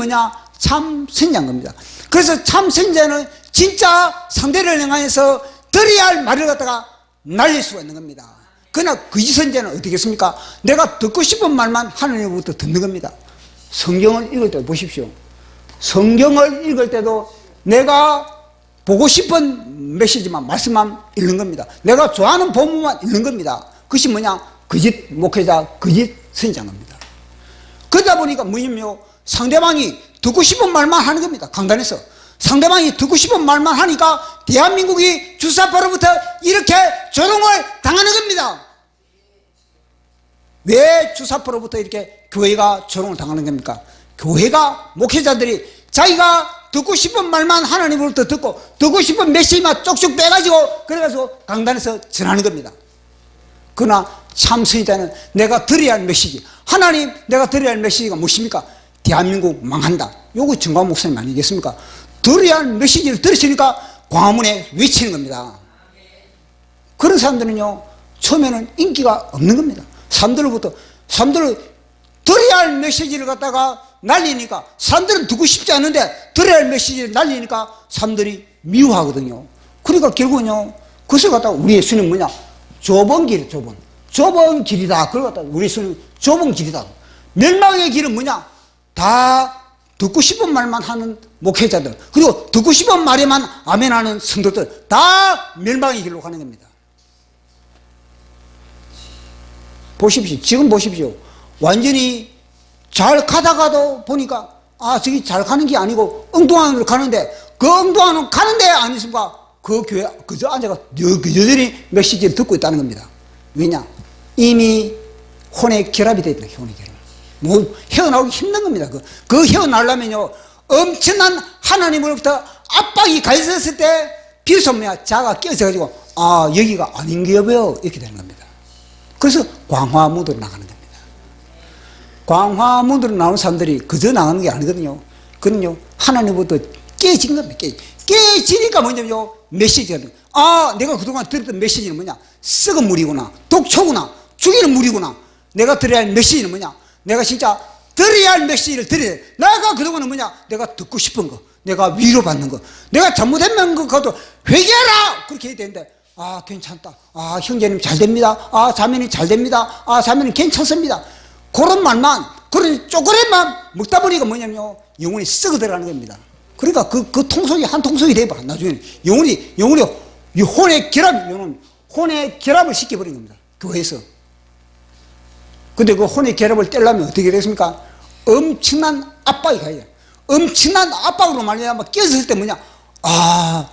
참 선지자인 겁니다. 그래서 참 선지자는 진짜 상대를 향해서 들어야 할 말을 갖다가 날릴 수가 있는 겁니다. 그러나 거짓 선지자는 어떻게 했습니까? 내가 듣고 싶은 말만 하나님으로부터 듣는 겁니다. 성경을 읽을 때 보십시오. 성경을 읽을 때도 내가 보고 싶은 메시지만, 말씀만 읽는 겁니다. 내가 좋아하는 본문만 읽는 겁니다. 그것이 거짓 목회자, 거짓 선지자인 겁니다. 그러다 보니까 상대방이 듣고 싶은 말만 하는 겁니다. 강단에서 상대방이 듣고 싶은 말만 하니까 대한민국이 주사파로부터 이렇게 조롱을 당하는 겁니다. 왜 주사파로부터 이렇게 교회가 조롱을 당하는 겁니까? 교회가, 목회자들이 자기가 듣고 싶은 말만 하나님으로부터 듣고 싶은 메시지만 쪽쪽 빼가지고 그래가지고 강단에서 전하는 겁니다. 그러나 참 선지자는 내가 들어야 할 메시지, 하나님, 내가 들어야 할 메시지가 무엇입니까? 대한민국 망한다. 요거 정광 목사님 아니겠습니까? 들어야 할 메시지를 들으시니까 광화문에 외치는 겁니다. 그런 사람들은요, 처음에는 인기가 없는 겁니다. 사람들을 들어야 할 메시지를 갖다가 날리니까, 사람들은 듣고 싶지 않은데 들어야 할 메시지를 날리니까 사람들이 미워하거든요. 그러니까 결국은요, 그것을 갖다가 우리 예수는 좁은 길이다. 그걸 갖다가 우리 예수는 좁은 길이다. 멸망의 길은 다 듣고 싶은 말만 하는 목회자들, 그리고 듣고 싶은 말에만 아멘하는 성도들, 다 멸망의 길로 가는 겁니다. 지금 보십시오. 완전히 잘 가다가도 보니까 저기 잘 가는 게 아니고 엉뚱한 길로 가는데, 그 엉뚱한 길로 가는데 아니십니까? 그 교회 그저 앉아가 여전히 메시지를 듣고 있다는 겁니다. 왜냐? 이미 혼의 결합이 되어 있다. 혼의 결합. 헤어나오기 힘든 겁니다. 그 헤어나오려면요, 엄청난 하나님으로부터 압박이 가해졌을 때 비로소 자가 깨어져가지고 여기가 아닌 게 여보요, 이렇게 되는 겁니다. 그래서 광화문으로 나가는 겁니다. 광화문으로 나오는 사람들이 그저 나가는 게 아니거든요. 그는요, 하나님부터 깨진 겁니다. 깨지니까 뭐냐면요, 메시지가 내가 그동안 들었던 메시지는 썩은 물이구나, 독초구나, 죽이는 물이구나. 내가 들어야 할 메시지는 내가 진짜 들어야 할 메시지를 들어야 돼. 내가 그동안은 내가 듣고 싶은 거, 내가 위로받는 거, 내가 잘못한 것도 회개하라, 그렇게 해야 되는데, 괜찮다, 형제님 잘 됩니다, 자매님 잘 됩니다, 자매님 괜찮습니다, 그런 말만, 그런 쪼그렛만 먹다 보니까 영혼이 썩어 들어가는 겁니다. 그러니까 그 통속이 한 통속이 돼버려. 나중에는 영혼이 이 혼의 결합을 시켜버린 겁니다. 교회에서. 근데 그 혼의 결합을 떼려면 어떻게 됐습니까? 엄청난 압박이 가야 돼요. 엄청난 압박으로 말미암아 깨졌을 때 뭐냐, 아,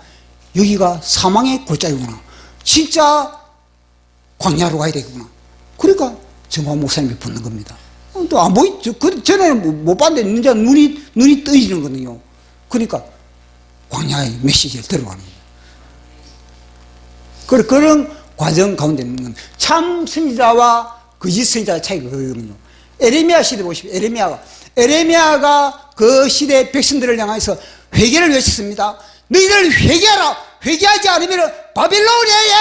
여기가 사망의 골짜기구나, 진짜 광야로 가야 되겠구나. 그러니까 정화 목사님이 붙는 겁니다. 또 안 보이죠? 전에는 못 봤는데 이제 눈이 떠지는 거거든요. 그러니까 광야의 메시지를 들어가는 거예요. 그런 과정 가운데 있는 겁니다. 참 선지자와 거짓 선지자의 차이가 그거거든요. 에레미야 시대 보십시오. 에레미야가 그 시대 백성들을 향해서 회개를 외쳤습니다. 너희들 회개하라. 회개하지 않으면 바빌로니아의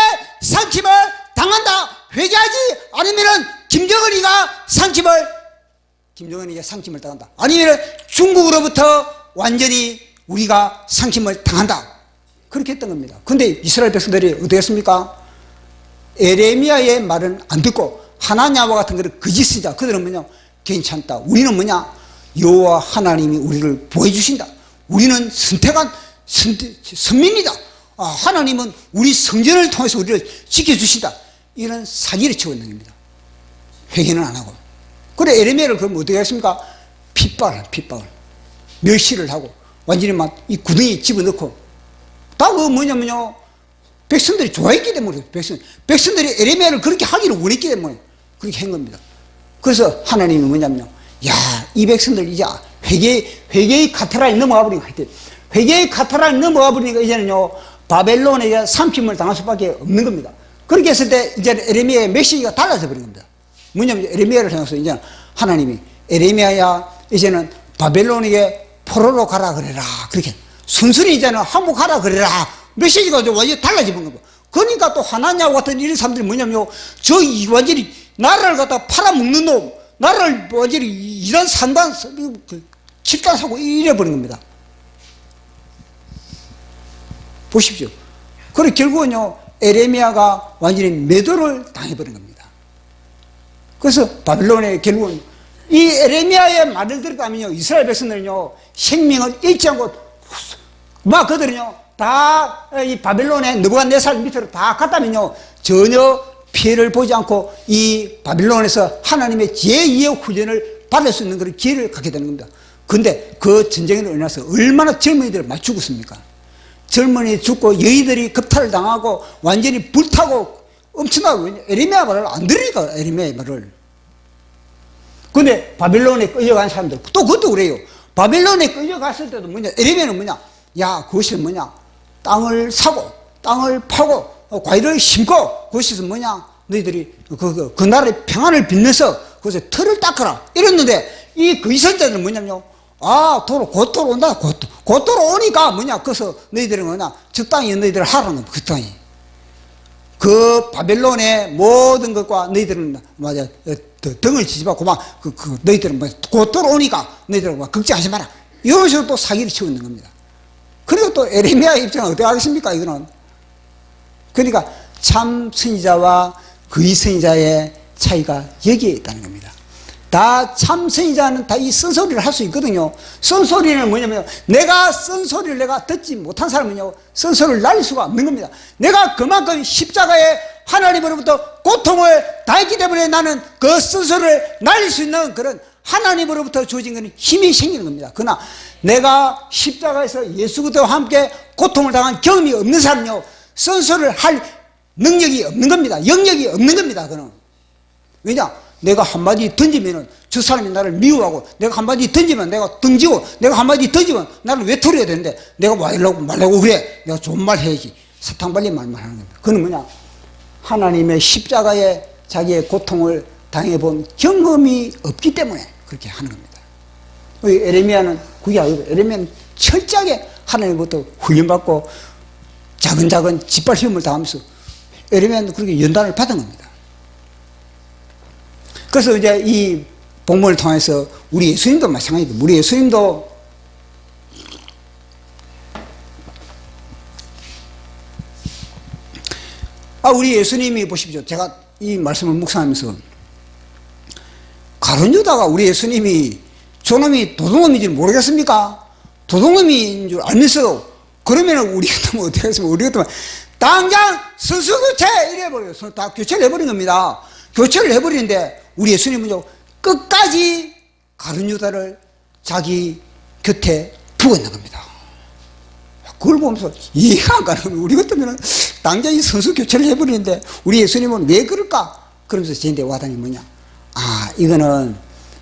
상심을 당한다. 회개하지 않으면 김정은이가 상심을 당한다. 아니면 중국으로부터 완전히 우리가 상심을 당한다. 그렇게 했던 겁니다. 근데 이스라엘 백성들이 어떻게 했습니까? 에레미야의 말은 안 듣고 하나냐와 같은 그런 거짓 선지자, 그들은 뭐냐, 괜찮다. 우리는 뭐냐, 여호와 하나님이 우리를 보여주신다. 우리는 선택한 선민이다. 하나님은 우리 성전을 통해서 우리를 지켜주신다. 이런 사기를 치고 있는 겁니다. 회개는 안 하고. 그래, 에레미야를 그럼 어떻게 했습니까? 핍박을 멸시를 하고 완전히 막 이 구덩이에 집어넣고, 다 그 뭐냐면요, 백성들이 좋아했기 때문에, 백성들이 에레미야를 그렇게 하기를 원했기 때문에 그렇게 한 겁니다. 그래서 하나님이 뭐냐면요, 야, 이 백성들 이제 회개의 카타라에 넘어가 버리니까, 회개의 카타라에 넘어가 버리니까 이제는요, 바벨론에 삼킴을 당할 수밖에 없는 겁니다. 그렇게 했을 때 이제 에레미야의 메시지가 달라져 버린 겁니다. 뭐냐면 에레미야를 향해서 이제 하나님이, 에레미야야, 이제는 바벨론에게 포로로 가라 그래라. 그렇게 순순히 이제는 항복하라 그래라. 메시지가 완전히 달라져 버린 겁니다. 그러니까 또 하나냐와 같은 이런 사람들이 뭐냐면요, 저 완전히 나라를 갖다 팔아먹는 놈, 나라를 완전히 이런 산단, 집단 사고 이래버린 겁니다. 보십시오. 그리고 결국은요, 에레미야가 완전히 매도를 당해버린 겁니다. 그래서 바빌론에 결국은 이 에레미야의 말을 들었다면요, 이스라엘 백성들은요, 생명을 잃지 않고 막 그들은요, 다 이 바빌론의 느부갓네살 밑으로 다 갔다면요, 전혀 피해를 보지 않고 이 바빌론에서 하나님의 제2의 훈련을 받을 수 있는 그런 기회를 갖게 되는 겁니다. 근데 그 전쟁으로 인해서 얼마나 젊은이들이 많이 죽었습니까? 젊은이 죽고 여인들이 겁탈을 당하고 완전히 불타고 엄청나고, 에레미야 말을 안 들으니까, 에레미야의 말을. 근데 바빌론에 끌려간 사람들, 또 그것도 그래요. 바빌론에 끌려갔을 때도 뭐냐, 에레미야는 뭐냐, 야, 그것이 뭐냐, 땅을 사고, 땅을 파고, 과일을 심고, 그것이 뭐냐, 너희들이 그 나라의 평안을 빌면서 그것에 틀을 닦아라. 이랬는데, 이 거짓선자들은 뭐냐면요, 곧 돌아온다. 곧 돌아오니까 뭐냐, 그래서 너희들은 뭐냐, 적당히 너희들을 하라는 거야, 적당히. 그 바벨론의 모든 것과 너희들은 맞아, 등을 지지하고 막, 너희들은 곧 돌아오니까 너희들은 막 걱정하지 마라. 이런 식으로 또 사기를 치고 있는 겁니다. 그리고 또 에레미야의 입장은 어떻게 하겠습니까, 이거는? 그러니까 참 선지자와 거짓 선지자의 차이가 여기에 있다는 겁니다. 다 참 선지자는 다 이 쓴소리를 할 수 있거든요. 쓴소리는 뭐냐면, 내가 쓴소리를 내가 듣지 못한 사람은요, 쓴소리를 날릴 수가 없는 겁니다. 내가 그만큼 십자가에 하나님으로부터 고통을 당했기 때문에 나는 그 쓴소리를 날릴 수 있는 그런 하나님으로부터 주어진 것은 힘이 생기는 겁니다. 그러나 내가 십자가에서 예수와 함께 고통을 당한 경험이 없는 사람은요, 쓴소리를 할 능력이 없는 겁니다. 영역이 없는 겁니다. 그는. 왜냐? 내가 한마디 던지면은 저 사람이 나를 미워하고, 내가 한마디 던지면 내가 등지고, 내가 한마디 던지면 나를 외톨이해야 되는데, 내가 말라고 그래. 내가 좋은 말 해야지. 사탕발리 말만 하는 겁니다. 그는 뭐냐? 하나님의 십자가에 자기의 고통을 당해본 경험이 없기 때문에 그렇게 하는 겁니다. 에레미야는 그게 아니고, 에레미야는 철저하게 하나님부터 훈련받고 작은 짓밟힘을 당하면서 에레미야는 그렇게 연단을 받은 겁니다. 그래서 이제 이 본문을 통해서 우리 예수님도 마찬가지입니다. 우리 예수님도 우리 예수님이 보십시오. 제가 이 말씀을 묵상하면서 가룟 유다가 우리 예수님이 저놈이 도둑놈인지 모르겠습니까? 도둑놈인 줄 알면서도, 그러면 우리 같으면 어떻게 하겠습니까? 우리 같으면 당장 선수교체 이래버려요. 다 교체를 해버린 겁니다. 교체를 해버리는데 우리 예수님은요, 끝까지 가룟 유다를 자기 곁에 두고 있는 겁니다. 그걸 보면서 이해가 안 가는 거예요. 우리 같으면 당장 이 선수 교체를 해버리는데 우리 예수님은 왜 그럴까? 그러면서 저한테 와닿는 게 뭐냐? 아, 이거는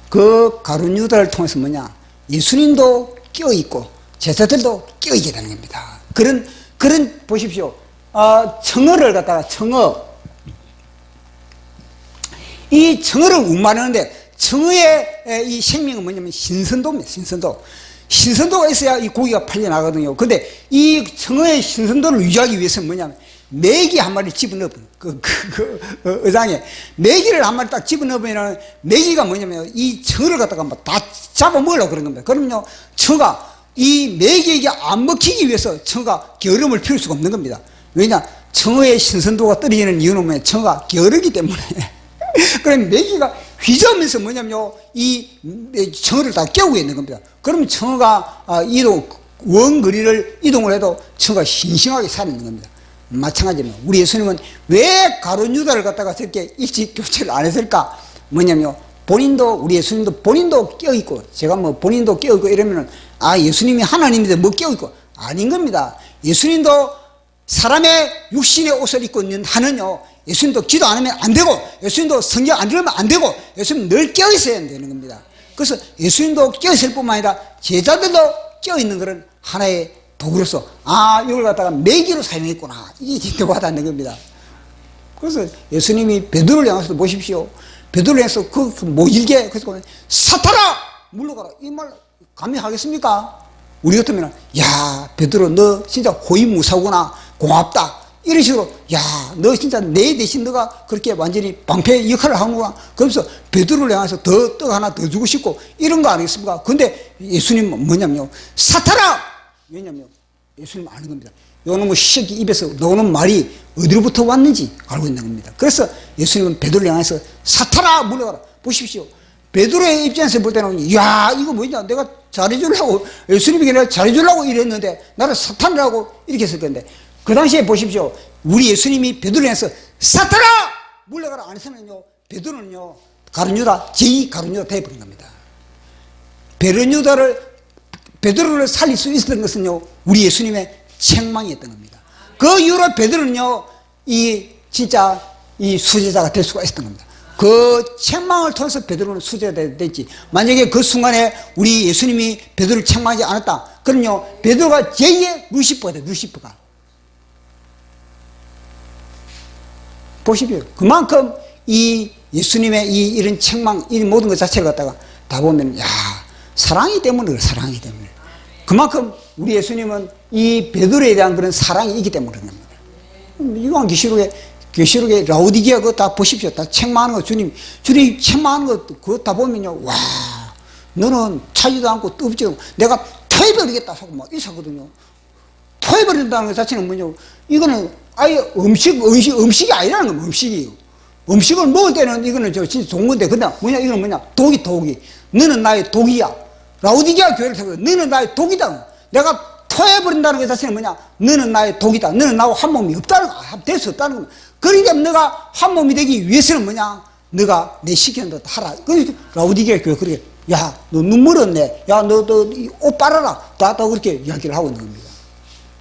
그 가룟 유다를 통해서 뭐냐? 예수님도 껴있고 제자들도 껴있게 되는 겁니다. 그런 보십시오. 청어를 갖다가 이 청어를 운반하는데 청어의 이 생명은 뭐냐면 신선도입니다. 신선도가 있어야 이 고기가 팔려나가거든요. 근데 이 청어의 신선도를 유지하기 위해서는 뭐냐면 메기 한 마리 집어넣어. 의장에 메기를 한 마리 딱 집어넣으면 메기가 뭐냐면 이 청어를 갖다가 막 다 잡아먹으려고 그런 겁니다. 그러면요, 청어가 이 메기에게 안 먹히기 위해서 청어가 게으름을 피울 수가 없는 겁니다. 왜냐? 청어의 신선도가 떨어지는 이유는 뭐냐? 청어가 게으르기 때문에. 그럼 메기가 휘저으면서 뭐냐면요, 이 청어를 다 깨우고 있는 겁니다. 그러면 청어가 원거리를 이동을 해도 청어가 싱싱하게 살아있는 겁니다. 마찬가지로 우리 예수님은 왜 가룟 유다를 갖다가 저렇게 일찍 교체를 안 했을까? 뭐냐면요, 우리 예수님도 본인도 깨어있고, 제가 뭐 본인도 깨어있고 이러면은, 아, 예수님이 하나님인데 뭐 깨어있고, 아닌 겁니다. 예수님도 사람의 육신의 옷을 입고 있는 한은요, 예수님도 기도 안 하면 안 되고, 예수님도 성경 안 들으면 안 되고, 예수님 늘 깨어있어야 되는 겁니다. 그래서 예수님도 깨어있을 뿐만 아니라 제자들도 깨어있는 그런 하나의 도구로서, 아, 이걸 갖다가 매기로 사용했구나, 이게 진짜 와닿는 겁니다. 그래서 예수님이 베드로를 향해서 보십시오. 베드로를 향해서 모질게, 그래서 사탄아! 물러가라. 이 말 감히하겠습니까? 우리 같으면, 야, 베드로 너 진짜 호위무사구나, 고맙다, 이런 식으로, 야, 너 진짜 내 대신 너가 그렇게 완전히 방패 역할을 하는구나. 그러면서 베드로를 향해서 떡 하나 더 주고 싶고, 이런 거 아니겠습니까? 근데 예수님은 뭐냐면요, 사탄아! 왜냐면 예수님은 아는 겁니다. 요놈의 시새끼 입에서 나오는 말이 어디로부터 왔는지 알고 있는 겁니다. 그래서 예수님은 베드로를 향해서 사탄아! 물러가라. 보십시오. 베드로의 입장에서 볼 때는, 야, 이거 뭐냐, 내가 잘해주려고, 예수님에게 내가 잘해주려고 이랬는데 나를 사탄이라고 이렇게 했을 건데, 그 당시에 보십시오. 우리 예수님이 베드로를 향해서 사탄아! 물러가라 안 했으면요, 베드로는요, 가룟 유다, 제2가룟 유다 되어버린 겁니다. 베드로를 살릴 수 있었던 것은요, 우리 예수님의 책망이었던 겁니다. 그 이후로 베드로는요, 진짜 이 수제자가 될 수가 있었던 겁니다. 그 책망을 통해서 베드로는 수제자가 됐지. 만약에 그 순간에 우리 예수님이 베드로를 책망하지 않았다, 그럼요, 베드로가 제2의 루시퍼가 돼, 루시퍼가. 보십시오. 그만큼 이 예수님의 이런 책망, 이 모든 것 자체를 갖다가 다 보면, 야, 사랑이 때문에 그래, 사랑이 때문에. 그만큼 우리 예수님은 이 베드로에 대한 그런 사랑이 있기 때문에 그런 겁니다. 요한계시록에 라오디게아 그거 다 보십시오. 다 책망하는 거, 주님 책망하는 거, 그거 다 보면요, 와, 너는 차지도 않고 뜨겁지도 않고, 내가 토해버리겠다 하고 막 이러거든요. 토해버린다는 것 자체는 뭐냐고, 이거는 아예 음식이 아니라는 겁니다. 음식을 먹을 때는 이거는 진짜 좋은 건데, 그냥 이거는 뭐냐, 독이. 너는 나의 독이야. 라오디게아 교회를 통해서 너는 나의 독이다. 내가 토해버린다는 것 자체는 뭐냐, 너는 나의 독이다. 너는 나하고 한 몸이 없다는 거, 될 수 없다는 겁니다. 그러니까 너가 한 몸이 되기 위해서는 뭐냐, 너가 내 시키는 대로 하라. 그래서 라오디게아 교회 그렇게, 야, 너 눈물 없네, 야, 너 옷 빨아라, 다 그렇게 이야기를 하고 있는 겁니다.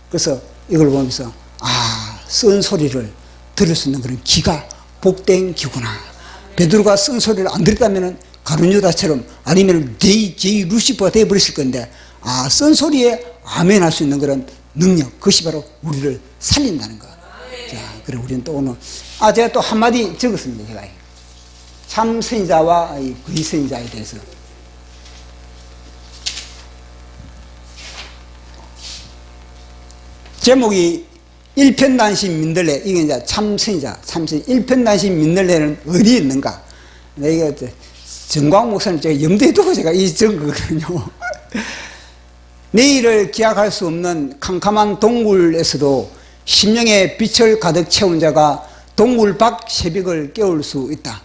그래서 이걸 보면서, 아, 쓴소리를 들을 수 있는 그런 기가 복된 기구나. 베드로가 쓴소리를 안 들었다면 가룟 유다처럼, 아니면 제2 루시퍼가 되어버렸을 건데, 아, 쓴소리에 아멘할 수 있는 그런 능력, 그것이 바로 우리를 살린다는 것. 자, 그래 우리는 또 오늘, 제가 또 한마디 적었습니다. 제가 참 선지자와 거짓 선지자에 대해서. 제목이 일편단심 민들레. 이게 이제 참 선지자, 일편단심 민들레는 어디 있는가? 이거 정광 목사님 제가 염두에 두고 제가 적은 거거든요. 내일을 기약할 수 없는 캄캄한 동굴에서도 심령의 빛을 가득 채운 자가 동굴 밖 새벽을 깨울 수 있다.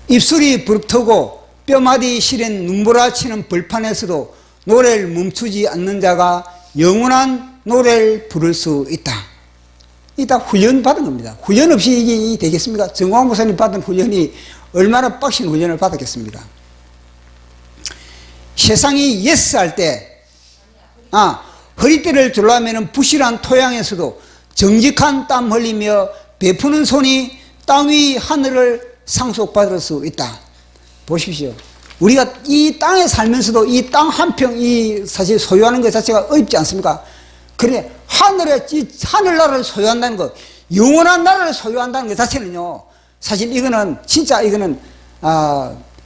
입술이 부릅뜨고 뼈마디 시린 눈보라치는 벌판에서도 노래를 멈추지 않는 자가 영원한 노래를 부를 수 있다. 이 다 훈련 받은 겁니다. 훈련 없이 이게 되겠습니까? 정광 목사님 받은 훈련이 얼마나 빡신 훈련을 받았겠습니다. 세상이 예스 할 때, 허리띠를 졸라매는 부실한 토양에서도 정직한 땀 흘리며 베푸는 손이 땅 위 하늘을 상속받을 수 있다. 보십시오. 우리가 이 땅에 살면서도 이 땅 한 평, 사실 소유하는 것 자체가 어렵지 않습니까? 그래, 하늘나라를 소유한다는 것, 영원한 나라를 소유한다는 것 자체는요, 사실 이거는, 진짜 이거는,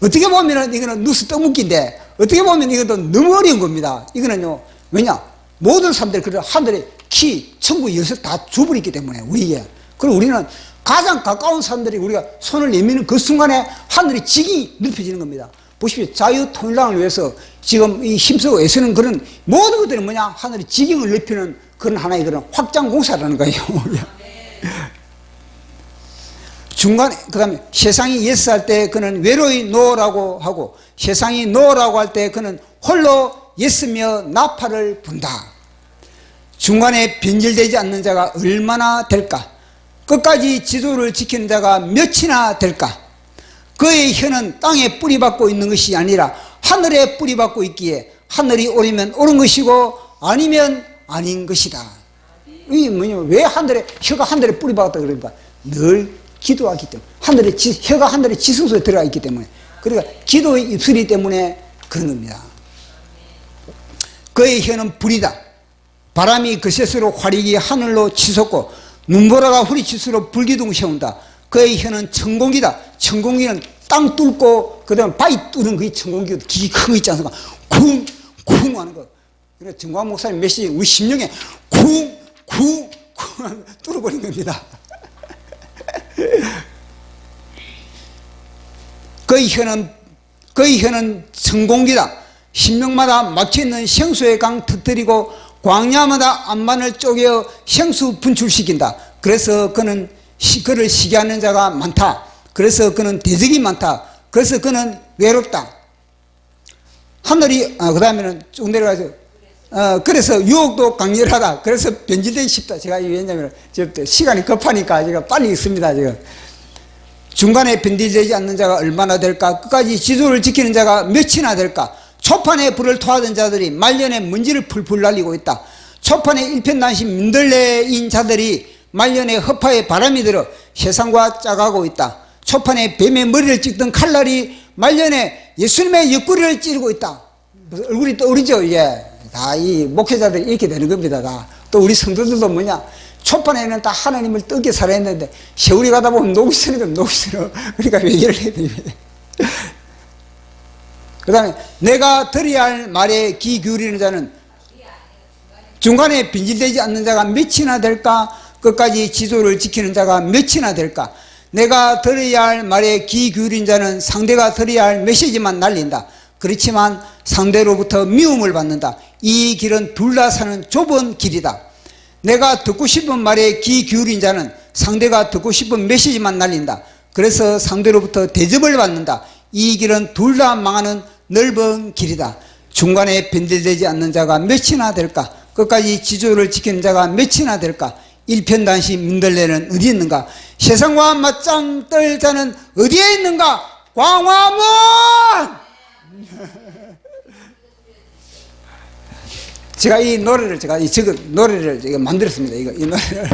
어떻게 보면은 이거는 누수 떠묻기인데, 어떻게 보면 이것도 너무 어려운 겁니다. 이거는요, 왜냐? 모든 사람들이 그 하늘에 키, 천국 열쇠 다 주버렸기 때문에, 우리에게. 그리고 우리는 가장 가까운 사람들이 우리가 손을 내미는 그 순간에 하늘의 직이 넓혀지는 겁니다. 보십시오. 자유통일당을 위해서 지금 이 힘쓰고 애쓰는 그런 모든 것들은 뭐냐? 하늘의 지경을 넓히는 그런 하나의 그런 확장 공사라는 거예요. 중간에, 그 다음에 세상이 예스 할 때 그는 외로이 노라고 하고, 세상이 노라고 할 때 그는 홀로 예스며 나팔을 분다. 중간에 변질되지 않는 자가 얼마나 될까? 끝까지 지도를 지키는 자가 몇이나 될까? 그의 혀는 땅에 뿌리박고 있는 것이 아니라 하늘에 뿌리박고 있기에 하늘이 오르면 옳은 것이고 아니면 아닌 것이다. 이게 뭐냐면 왜 혀가 하늘에 뿌리박았다 그러니까 늘 기도하기 때문에 혀가 하늘의 지성소에 들어가 있기 때문에, 그러니까 기도의 입술이기 때문에 그런 겁니다. 그의 혀는 불이다. 바람이 그셋으로 화리기 하늘로 치솟고 눈보라가 후리칠수록 불기둥 세운다. 그의 혀는 천공기다. 천공기는 땅 뚫고 그 다음에 바위 뚫는 그 천공기도 기기 큰 거 있지 않습니까? 쿵 쿵 하는 거. 그래서 정광 목사님 메시지 우리 심령에 쿵 쿵 쿵 뚫어버린 겁니다. 그의 혀는 천공기다. 신명마다 막혀있는 생수의 강 터뜨리고 광야마다 암만을 쪼개어 생수 분출시킨다. 그래서 그는 그를 시기하는 자가 많다. 그래서 그는 대적이 많다. 그래서 그는 외롭다. 하늘이 그 다음에는 쭉 내려가서 그래서 유혹도 강렬하다. 그래서 변질되기 쉽다. 제가 왜냐하면 시간이 급하니까 제가 빨리 읽습니다. 제가 중간에 변질되지 않는 자가 얼마나 될까? 끝까지 지도를 지키는 자가 몇이나 될까? 초판에 불을 토하던 자들이 말년에 먼지를 풀풀 날리고 있다. 초판에 일편단심 민들레인 자들이 말년에 허파에 바람이 들어 세상과 짜가고 있다. 초판에 뱀의 머리를 찍던 칼날이 말년에 예수님의 옆구리를 찌르고 있다. 얼굴이 떠오르죠. 이게 다 이 목회자들이 이렇게 되는 겁니다. 다. 또 우리 성도들도 뭐냐, 초판에는 다 하나님을 뜨게 살아야 했는데 세월이 가다 보면 녹이 쓰는 녹이 쓰는. 그러니까 외계를 해야 됩니다. 그 다음에 내가 들어야 할 말에 귀 기울이는 자는 중간에 빈질되지 않는 자가 몇이나 될까? 끝까지 지도를 지키는 자가 몇이나 될까? 내가 들어야 할 말에 귀 기울인 자는 상대가 들어야 할 메시지만 날린다. 그렇지만 상대로부터 미움을 받는다. 이 길은 둘 다 사는 좁은 길이다. 내가 듣고 싶은 말에 귀 기울인 자는 상대가 듣고 싶은 메시지만 날린다. 그래서 상대로부터 대접을 받는다. 이 길은 둘 다 망하는 넓은 길이다. 중간에 변질되지 않는 자가 몇이나 될까? 끝까지 지조를 지키는 자가 몇이나 될까? 일편단시 민들레는 어디 있는가? 세상과 맞짱 뜰 자는 어디에 있는가? 광화문! 제가 이 노래를 제가 만들었습니다. 이 노래를.